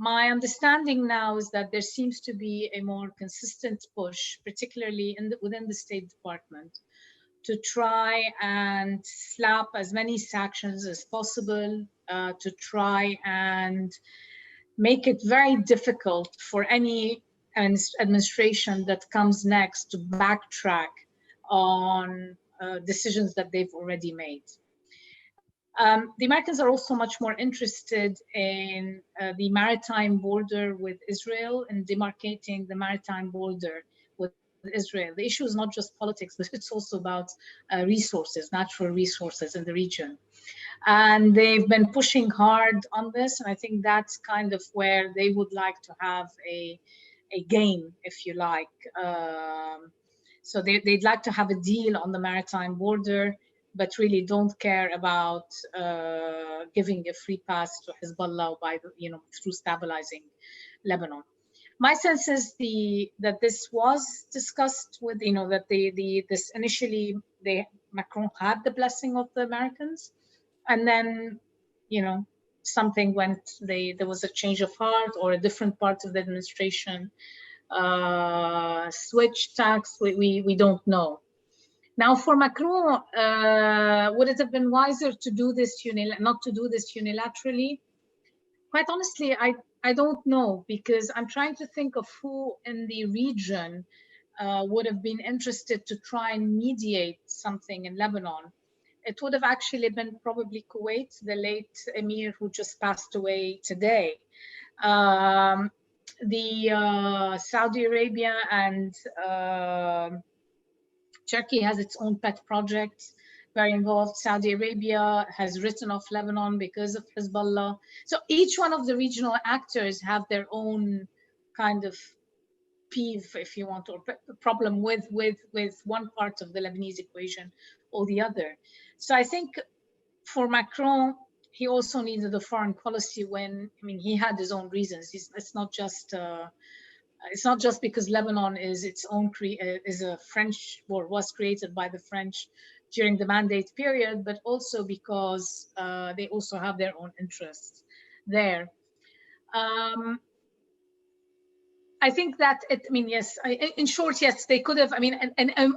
S2: My understanding now is that there seems to be a more consistent push, particularly within the State Department, to try and slap as many sanctions as possible, to try and make it very difficult for any administration that comes next to backtrack on decisions that they've already made. The Americans are also much more interested in the maritime border with Israel and demarcating the maritime border with Israel. The issue is not just politics, but it's also about resources, natural resources in the region. And they've been pushing hard on this. And I think that's kind of where they would like to have a game, if you like. So they'd like to have a deal on the maritime border, but really don't care about giving a free pass to Hezbollah through stabilizing Lebanon. My sense is that this was discussed with, that this initially Macron had the blessing of the Americans, and then something went. There was a change of heart, or a different part of the administration switched tacks. We don't know. Now, for Macron, would it have been wiser to do this not to do this unilaterally? Quite honestly, I don't know, because I'm trying to think of who in the region would have been interested to try and mediate something in Lebanon. It would have actually been probably Kuwait, the late Emir who just passed away today. Saudi Arabia and Turkey has its own pet project, very involved. Saudi Arabia has written off Lebanon because of Hezbollah. So each one of the regional actors have their own kind of peeve, if you want, or problem with one part of the Lebanese equation or the other. So I think for Macron, he also needed a foreign policy he had his own reasons. It's not just because Lebanon is its own is a French, or was created by the French during the mandate period, but also because they also have their own interests there. I think that I mean, yes, in short, yes, they could have, I mean,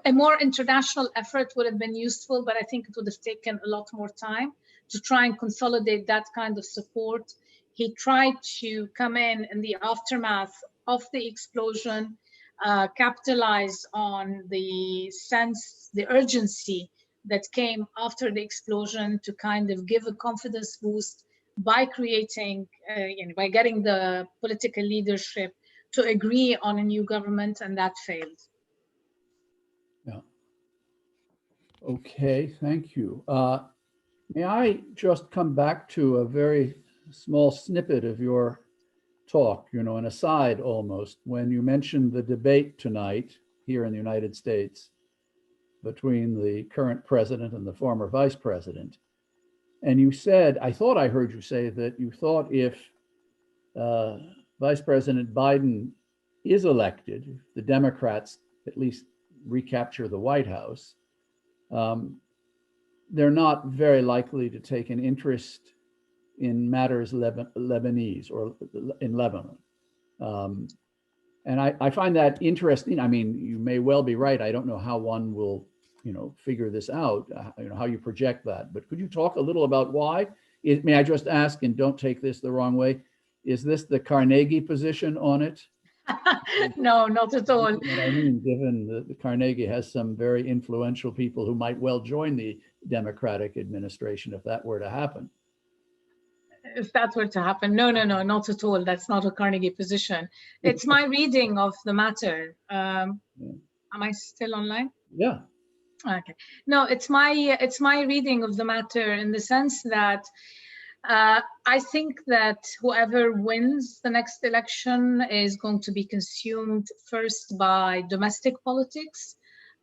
S2: a more international effort would have been useful, but I think it would have taken a lot more time to try and consolidate that kind of support. He tried to come in the aftermath of the explosion, capitalize on the sense, the urgency that came after the explosion to kind of give a confidence boost by creating, by getting the political leadership to agree on a new government, and that failed.
S1: Yeah. Okay, thank you. May I just come back to a very small snippet of your talk, you know, an aside almost, when you mentioned the debate tonight here in the United States between the current president and the former vice president. And you said, I thought I heard you say that you thought if Vice President Biden is elected, if the Democrats at least recapture the White House, they're not very likely to take an interest in matters Lebanese or in Lebanon. And I find that interesting. I mean, you may well be right. I don't know how one will, you know, figure this out, you know, how you project that. But could you talk a little about why? May I just ask, and don't take this the wrong way, is this the Carnegie position on it?
S2: No, not at all.
S1: What I mean, given that the Carnegie has some very influential people who might well join the Democratic administration if that were to happen.
S2: If that were to happen, no, not at all. That's not a Carnegie position. It's my reading of the matter. Am I still online?
S1: Yeah.
S2: Okay. No, it's my reading of the matter in the sense that I think that whoever wins the next election is going to be consumed first by domestic politics,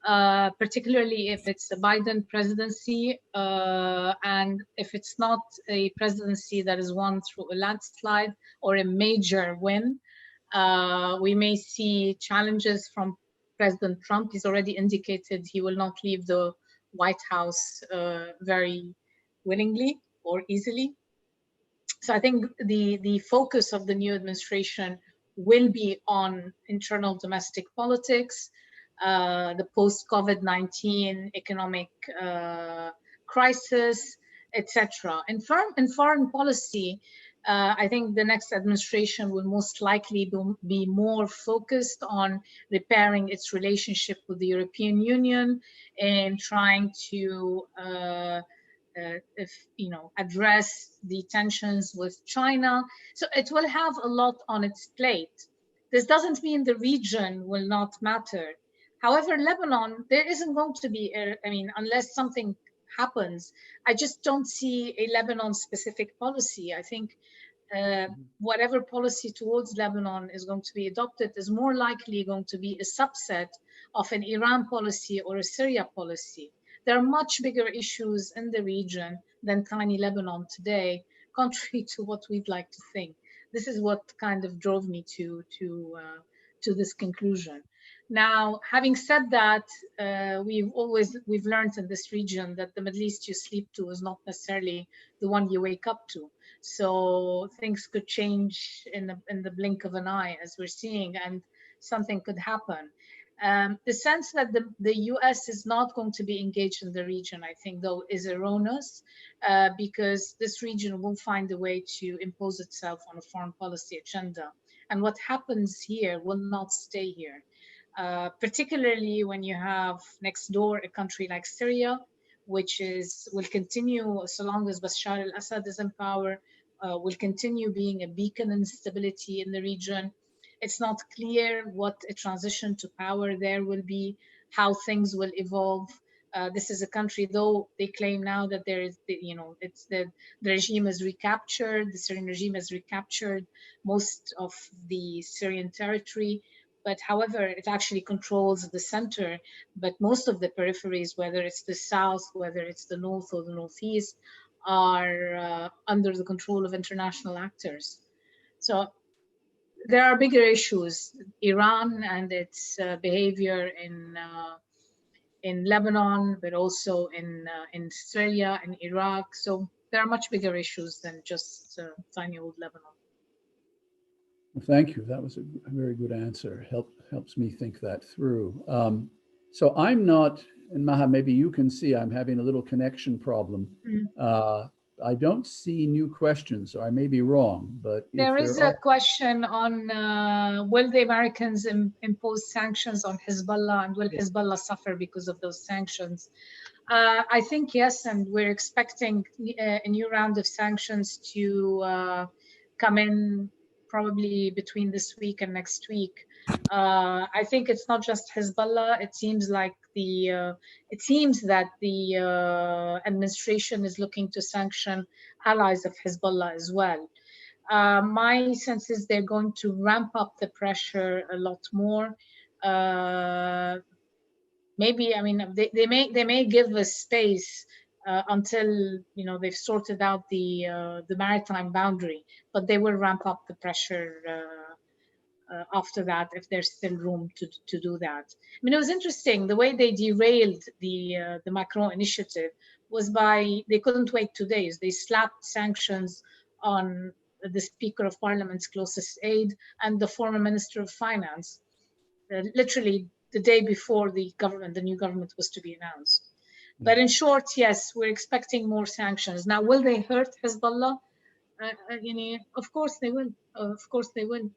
S2: particularly if it's a Biden presidency, and if it's not a presidency that is won through a landslide or a major win, we may see challenges from President Trump. He's already indicated he will not leave the White House very willingly or easily. So I think the focus of the new administration will be on internal domestic politics, the post-COVID-19 economic crisis, etc. In foreign policy, I think the next administration will most likely be more focused on repairing its relationship with the European Union and trying to address the tensions with China. So it will have a lot on its plate. This doesn't mean the region will not matter. However, Lebanon, there isn't going to be, unless something happens, I just don't see a Lebanon-specific policy. I think whatever policy towards Lebanon is going to be adopted is more likely going to be a subset of an Iran policy or a Syria policy. There are much bigger issues in the region than tiny Lebanon today, contrary to what we'd like to think. This is what kind of drove me to this conclusion. Now, having said that, we've learned in this region that the Middle East you sleep to is not necessarily the one you wake up to. So things could change in the blink of an eye, as we're seeing, and something could happen. The sense that the US is not going to be engaged in the region, I think, though, is erroneous, because this region will find a way to impose itself on a foreign policy agenda. And what happens here will not stay here, particularly when you have next door a country like Syria, which will continue, so long as Bashar al-Assad is in power, will continue being a beacon in stability in the region. It's not clear what a transition to power there will be, how things will evolve. This is a country, though they claim now that there is, the regime is recaptured, the Syrian regime has recaptured most of the Syrian territory. But however, it actually controls the center, but most of the peripheries, whether it's the south, whether it's the north or the northeast, are under the control of international actors. So there are bigger issues. Iran and its behavior in Lebanon, but also in Syria and Iraq. So there are much bigger issues than just tiny old Lebanon.
S1: Well, thank you. That was a very good answer. Helps me think that through. So I'm not, and Maha, maybe you can see I'm having a little connection problem. I don't see new questions, so I may be wrong, but if
S2: there
S1: there
S2: is
S1: are...
S2: a question on will the Americans impose sanctions on Hezbollah, and will Hezbollah suffer because of those sanctions? I think yes, and we're expecting a new round of sanctions to come in probably between this week and next week. I think it's not just Hezbollah. It seems that the administration is looking to sanction allies of Hezbollah as well. My sense is they're going to ramp up the pressure a lot more. Maybe, I mean, they may give us space until they've sorted out the maritime boundary, but they will ramp up the pressure after that if there's still room to do that. I mean, it was interesting the way they derailed the Macron initiative was they couldn't wait 2 days. They slapped sanctions on the Speaker of Parliament's closest aide and the former Minister of Finance, literally the day before the new government was to be announced. But in short, yes, we're expecting more sanctions. Now, will they hurt Hezbollah? Of course they will. Of course they will.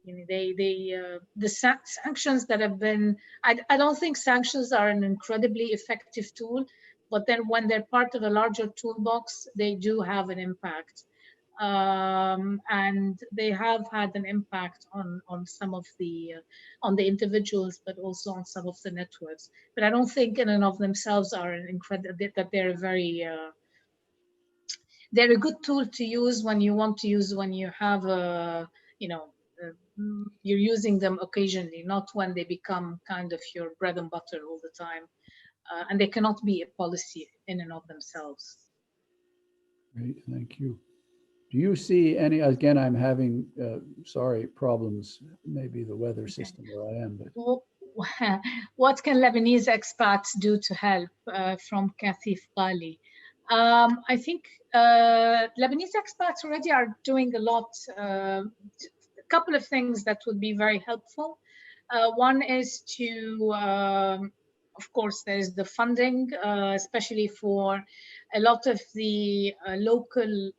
S2: The sanctions that have been, I don't think sanctions are an incredibly effective tool, but then when they're part of a larger toolbox, they do have an impact. And they have had an impact on some of the individuals, but also on some of the networks. But I don't think in and of themselves are that they're they're a good tool to use when you have you're using them occasionally, not when they become kind of your bread and butter all the time. And they cannot be a policy in and of themselves.
S1: Great, thank you. Do you see any, again, I'm having, problems, maybe the weather system where I am, but...
S2: What can Lebanese expats do to help? From Kathif Ghali. I think Lebanese expats already are doing a lot. A couple of things that would be very helpful. One is of course, there's the funding, especially for a lot of the local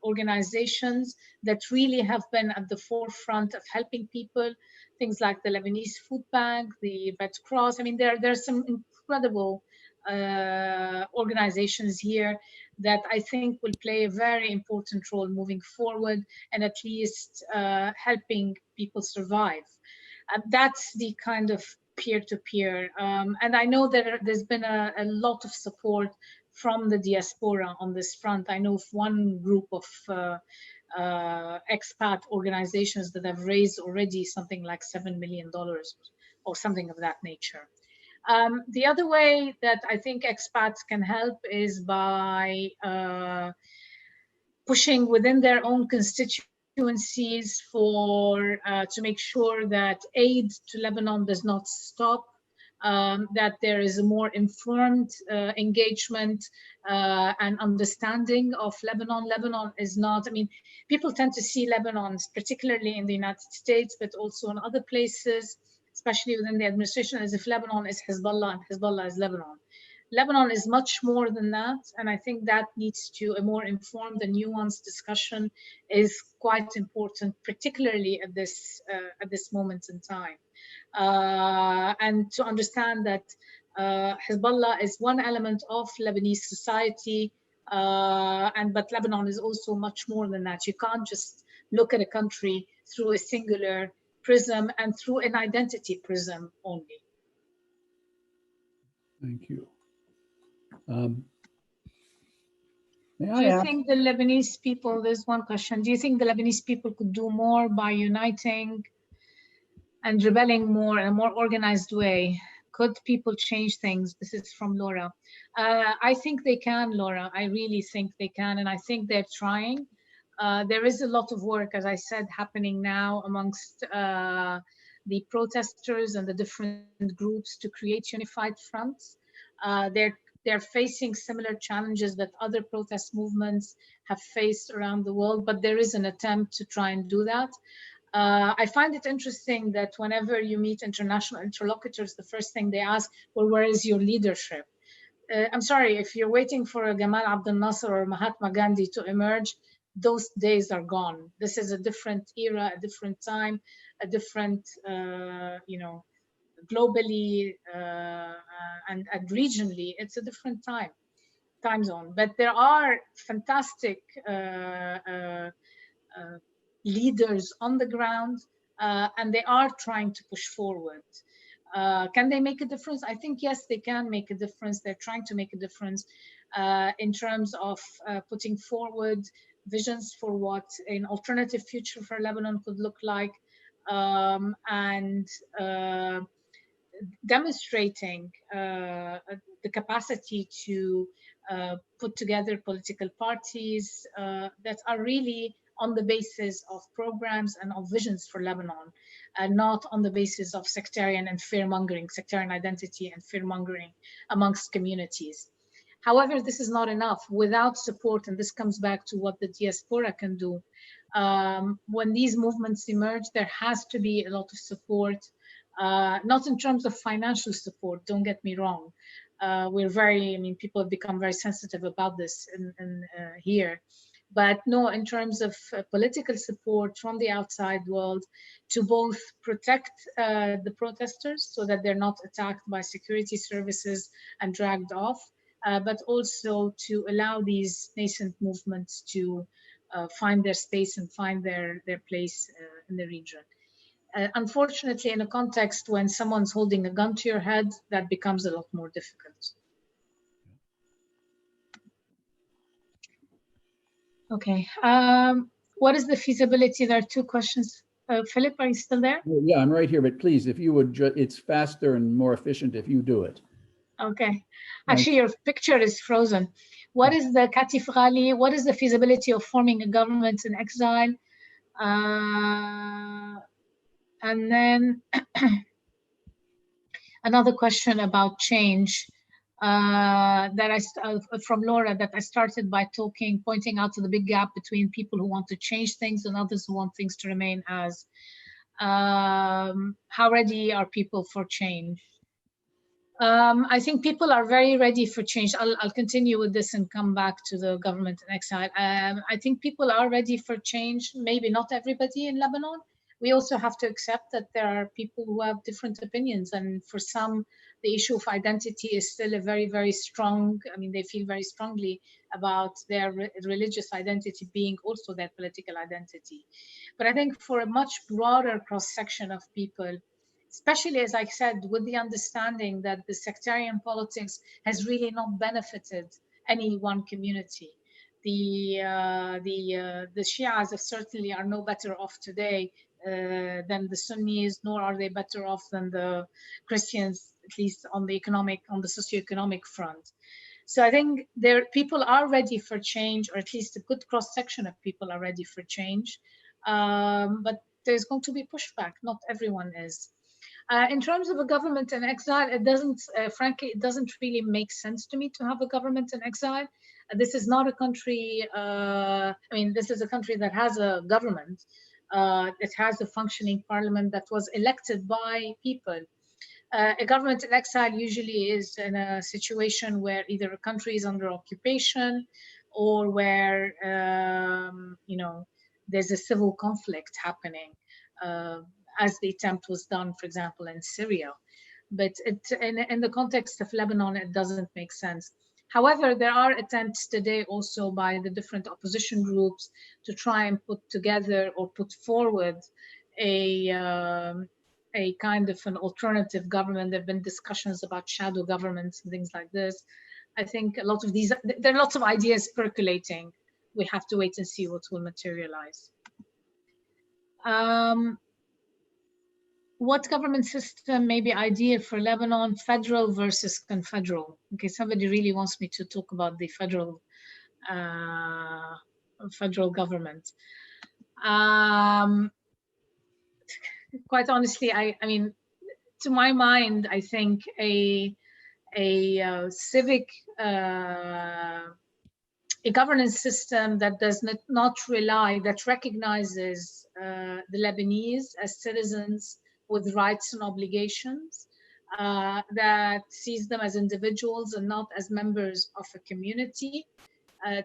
S2: organizations that really have been at the forefront of helping people. Things like the Lebanese Food Bank, the Red Cross. I mean, there's some incredible organizations here that I think will play a very important role moving forward and at least helping people survive. That's the kind of peer-to-peer. And I know that there's been a lot of support from the diaspora on this front. I know of one group of expat organizations that have raised already something like $7 million or something of that nature. The other way that I think expats can help is by pushing within their own constituencies to make sure that aid to Lebanon does not stop, that there is a more informed engagement and understanding of Lebanon. Lebanon is not, I mean, people tend to see Lebanon, particularly in the United States, but also in other places, especially within the administration, as if Lebanon is Hezbollah and Hezbollah is Lebanon. Lebanon is much more than that, and I think that needs to a more informed and nuanced discussion is quite important, particularly at this moment in time. And to understand that Hezbollah is one element of Lebanese society, but Lebanon is also much more than that. You can't just look at a country through a singular prism and through an identity prism only.
S1: Thank you.
S2: Do you think the Lebanese people, there's one question, do you think the Lebanese people could do more by uniting and rebelling more in a more organized way? Could people change things? This is from Laura. I think they can, Laura. I really think they can, and I think they're trying. There is a lot of work, as I said, happening now amongst the protesters and the different groups to create unified fronts. They're facing similar challenges that other protest movements have faced around the world, but there is an attempt to try and do that. I find it interesting that whenever you meet international interlocutors, the first thing they ask, well, where is your leadership? I'm sorry, if you're waiting for a Gamal Abdel Nasser or Mahatma Gandhi to emerge, those days are gone. This is a different era, a different time, a different, globally and regionally, it's a different time zone. But there are fantastic leaders on the ground, and they are trying to push forward. Can they make a difference? I think yes, they can make a difference. They're trying to make a difference in terms of putting forward visions for what an alternative future for Lebanon could look like, and demonstrating the capacity to put together political parties that are really on the basis of programs and of visions for Lebanon, and not on the basis of sectarian and fear-mongering, sectarian identity and fear-mongering amongst communities. However, this is not enough without support, and this comes back to what the diaspora can do. When these movements emerge, there has to be a lot of support, not in terms of financial support, don't get me wrong. People have become very sensitive about this here. But no, in terms of political support from the outside world to both protect the protesters so that they're not attacked by security services and dragged off, but also to allow these nascent movements to find their space and find their place in the region. Unfortunately, in a context when someone's holding a gun to your head, that becomes a lot more difficult. Okay, what is the feasibility? There are two questions. Philip, are you still there?
S1: Yeah, I'm right here, but please, if you would, it's faster and more efficient if you do it.
S2: Okay, actually your picture is frozen. What is the Katif Ghali? What is the feasibility of forming a government in exile? And then another question about change from Laura, that I started by pointing out to the big gap between people who want to change things and others who want things to remain as. How ready are people for change? I think people are very ready for change. I'll continue with this and come back to the government in exile. I think people are ready for change. Maybe not everybody in Lebanon. We also have to accept that there are people who have different opinions, and for some, the issue of identity is still a very, very strong. I mean, they feel very strongly about their religious identity being also their political identity. But I think for a much broader cross-section of people, especially, as I said, with the understanding that the sectarian politics has really not benefited any one community. The Shias certainly are no better off today than the Sunnis, nor are they better off than the Christians, at least on the socioeconomic front. So I think people are ready for change, or at least a good cross-section of people are ready for change. But there's going to be pushback. Not everyone is. In terms of a government in exile, it doesn't, frankly, it doesn't really make sense to me to have a government in exile. This is not a country, this is a country that has a government. It has a functioning parliament that was elected by people. A government in exile usually is in a situation where either a country is under occupation or where, there's a civil conflict happening. As the attempt was done, for example, in Syria. But in the context of Lebanon, it doesn't make sense. However, there are attempts today also by the different opposition groups to try and put together or put forward a kind of an alternative government. There have been discussions about shadow governments and things like this. I think a lot of these, there are lots of ideas percolating. We have to wait and see what will materialize. What government system may be ideal for Lebanon, federal versus confederal? Okay, somebody really wants me to talk about the federal government. quite honestly, I mean, to my mind, I think a civic a governance system that does not rely, that recognizes the Lebanese as citizens with rights and obligations, that sees them as individuals and not as members of a community.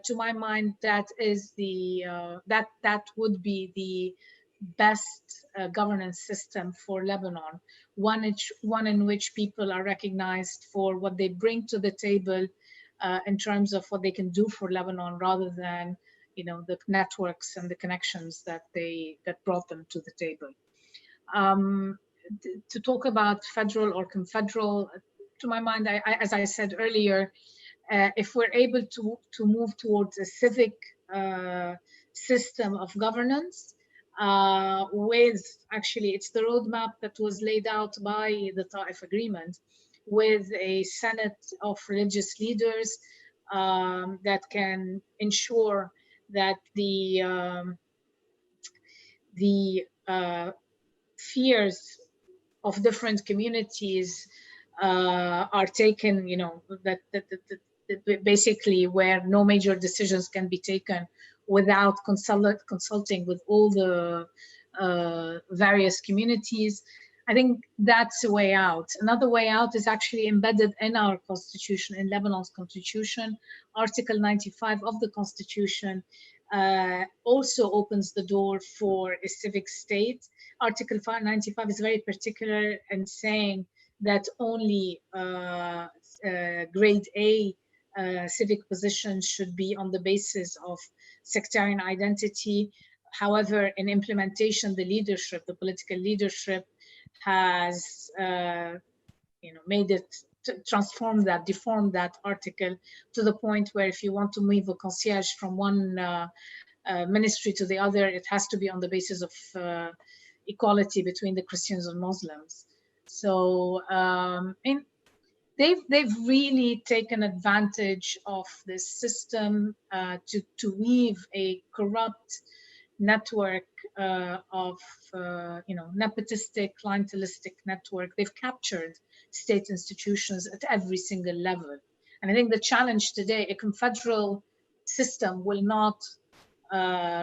S2: To my mind, that is the that would be the best governance system for Lebanon. One in which people are recognized for what they bring to the table in terms of what they can do for Lebanon, rather than, you know, the networks and the connections that brought them to the table. To talk about federal or confederal, to my mind, as I said earlier, if we're able to move towards a civic system of governance, with, actually, it's the roadmap that was laid out by the Ta'if Agreement, with a Senate of religious leaders that can ensure that the fears of different communities are taken, you know, that basically where no major decisions can be taken without consulting with all the various communities. I think that's a way out. Another way out is actually embedded in our constitution, in Lebanon's constitution. Article 95 of the constitution also opens the door for a civic state. Article 95 is very particular in saying that only grade A civic positions should be on the basis of sectarian identity. However, in implementation, the leadership, the political leadership, has made it, transformed that, deformed that article to the point where if you want to move a concierge from one ministry to the other, it has to be on the basis of equality between the Christians and Muslims. So they've really taken advantage of this system to weave a corrupt network of nepotistic, clientelistic network. They've captured state institutions at every single level. And I think the challenge today, a confederal system will not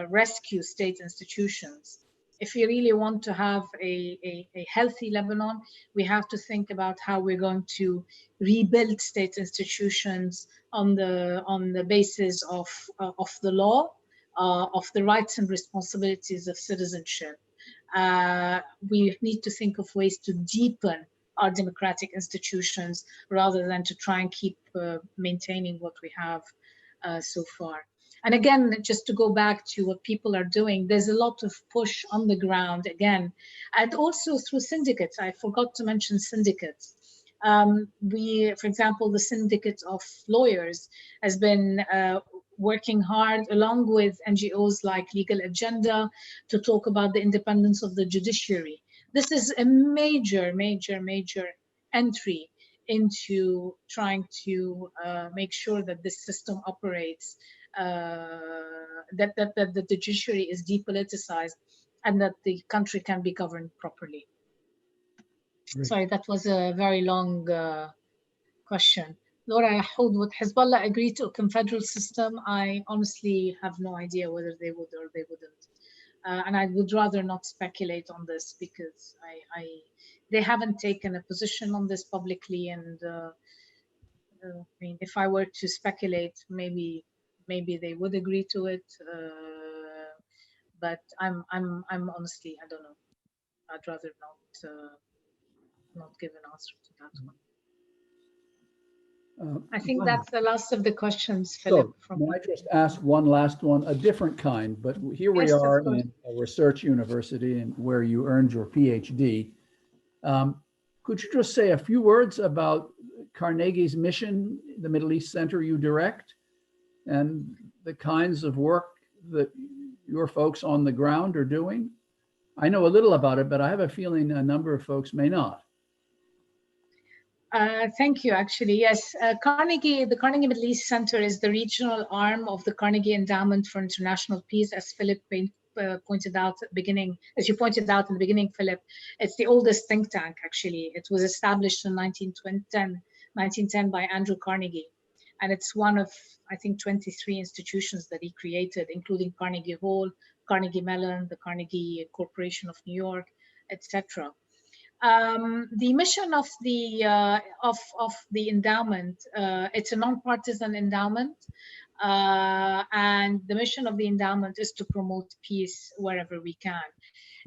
S2: rescue state institutions. If we really want to have a healthy Lebanon, we have to think about how we're going to rebuild state institutions on the basis of the law, of the rights and responsibilities of citizenship. We need to think of ways to deepen our democratic institutions rather than to try and keep maintaining what we have so far. And again, just to go back to what people are doing, there's a lot of push on the ground again, and also through syndicates. I forgot to mention syndicates. For example, the Syndicate of Lawyers has been working hard along with NGOs like Legal Agenda to talk about the independence of the judiciary. This is a major, major, major entry into trying to make sure that this system operates, that the judiciary is depoliticized, and that the country can be governed properly. Great. Sorry, that was a very long question. Laura Yahoud, would Hezbollah agree to a confederal system? I honestly have no idea whether they would or they wouldn't. And I would rather not speculate on this because they haven't taken a position on this publicly. And I mean, if I were to speculate, maybe they would agree to it. But I'm honestly, I don't know. I'd rather not give an answer to that one. I think that's the last of the questions, Philip.
S1: So, may I just ask one last one, a different kind, but here we are in a research university and where you earned your PhD. Could you just say a few words about Carnegie's mission, the Middle East Center you direct, and the kinds of work that your folks on the ground are doing? I know a little about it, but I have a feeling a number of folks may not.
S2: Thank you, actually. Yes, the Carnegie Middle East Center is the regional arm of the Carnegie Endowment for International Peace, as Philip pointed out at the beginning, as you pointed out in the beginning, Philip, it's the oldest think tank, actually. It was established in 1910 by Andrew Carnegie. And it's one of, I think, 23 institutions that he created, including Carnegie Hall, Carnegie Mellon, the Carnegie Corporation of New York, etc. The mission of the endowment, it's a nonpartisan endowment, and the mission of the endowment is to promote peace wherever we can.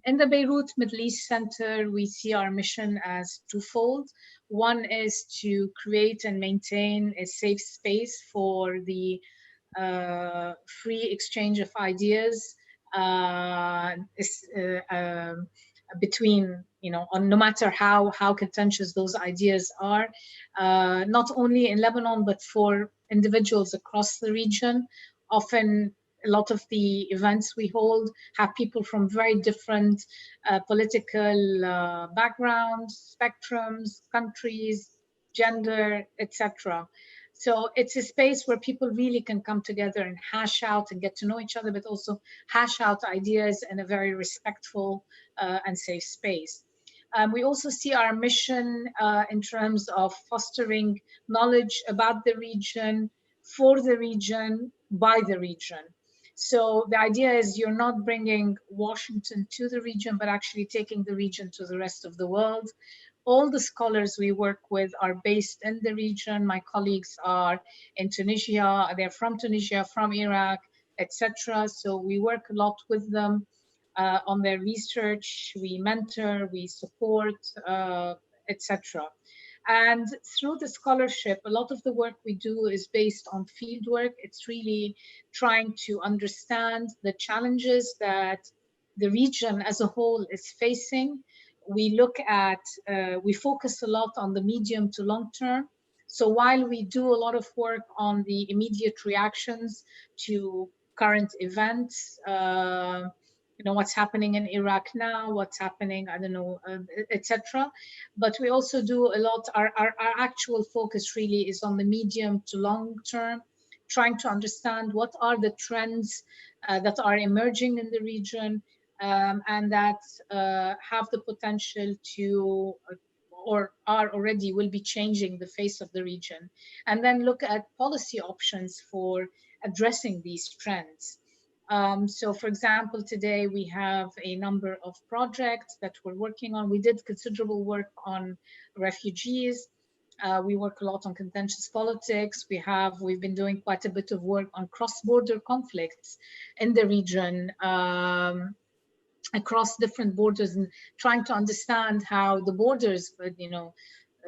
S2: In the Beirut Middle East Center, we see our mission as twofold. One is to create and maintain a safe space for the free exchange of ideas between, no matter how contentious those ideas are, not only in Lebanon, but for individuals across the region. Often, a lot of the events we hold have people from very different political backgrounds, spectrums, countries, gender, etc. So it's a space where people really can come together and hash out and get to know each other, but also hash out ideas in a very respectful and safe space. We also see our mission in terms of fostering knowledge about the region, for the region, by the region. So the idea is you're not bringing Washington to the region, but actually taking the region to the rest of the world. All the scholars we work with are based in the region. My colleagues are in Tunisia, they're from Tunisia, from Iraq, etc. So we work a lot with them on their research, we mentor, we support, etc. And through the scholarship, a lot of the work we do is based on field work. It's really trying to understand the challenges that the region as a whole is facing. We look at, we focus a lot on the medium to long term. So while we do a lot of work on the immediate reactions to current events, what's happening in Iraq now, what's happening, I don't know, etc. But we also do a lot, our actual focus really is on the medium to long term, trying to understand what are the trends that are emerging in the region and that have the potential to, or are already, will be changing the face of the region. And then look at policy options for addressing these trends. So for example, today we have a number of projects that we're working on. We did considerable work on refugees. We work a lot on contentious politics. We've been doing quite a bit of work on cross-border conflicts in the region, across different borders, and trying to understand how the borders,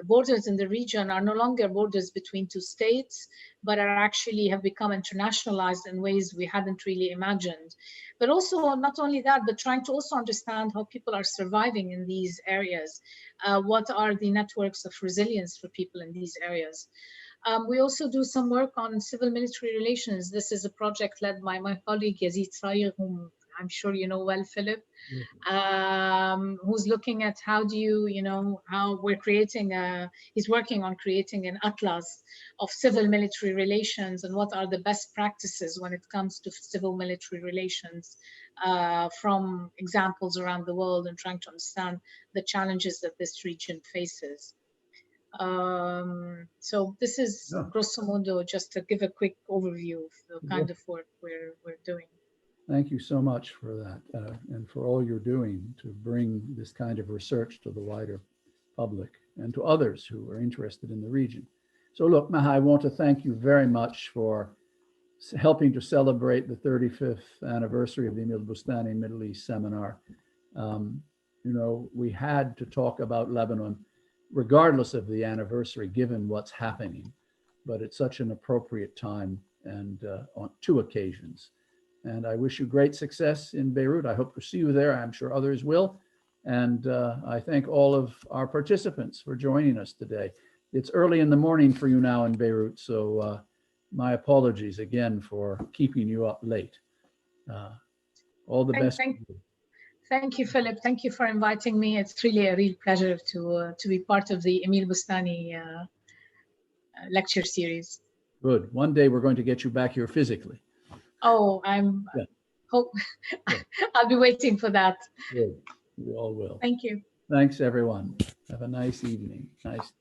S2: borders in the region are no longer borders between two states, but are actually have become internationalized in ways we hadn't really imagined. But also, not only that, but trying to also understand how people are surviving in these areas. What are the networks of resilience for people in these areas? We also do some work on civil-military relations. This is a project led by my colleague Yazid Sayer, whom I'm sure you know well, Philip, who's looking at how do you, how we're creating he's working on creating an atlas of civil-military relations and what are the best practices when it comes to civil-military relations from examples around the world, and trying to understand the challenges that this region faces. So this is grosso modo, just to give a quick overview of the kind of work we're doing.
S1: Thank you so much for that and for all you're doing to bring this kind of research to the wider public and to others who are interested in the region. So look, Maha, I want to thank you very much for helping to celebrate the 35th anniversary of the Emile Bustani Middle East Seminar. We had to talk about Lebanon regardless of the anniversary, given what's happening, but it's such an appropriate time and on two occasions. And I wish you great success in Beirut. I hope to see you there. I'm sure others will. And I thank all of our participants for joining us today. It's early in the morning for you now in Beirut, so my apologies again for keeping you up late. All the best.
S2: Thank you, Philip. Thank you for inviting me. It's really a real pleasure to be part of the Emile Bustani lecture series.
S1: Good. One day we're going to get you back here physically.
S2: Oh, I'm Hope
S1: Good.
S2: I'll be waiting for that.
S1: Good. We all will.
S2: Thank you.
S1: Thanks, everyone. Have a nice evening. Nice.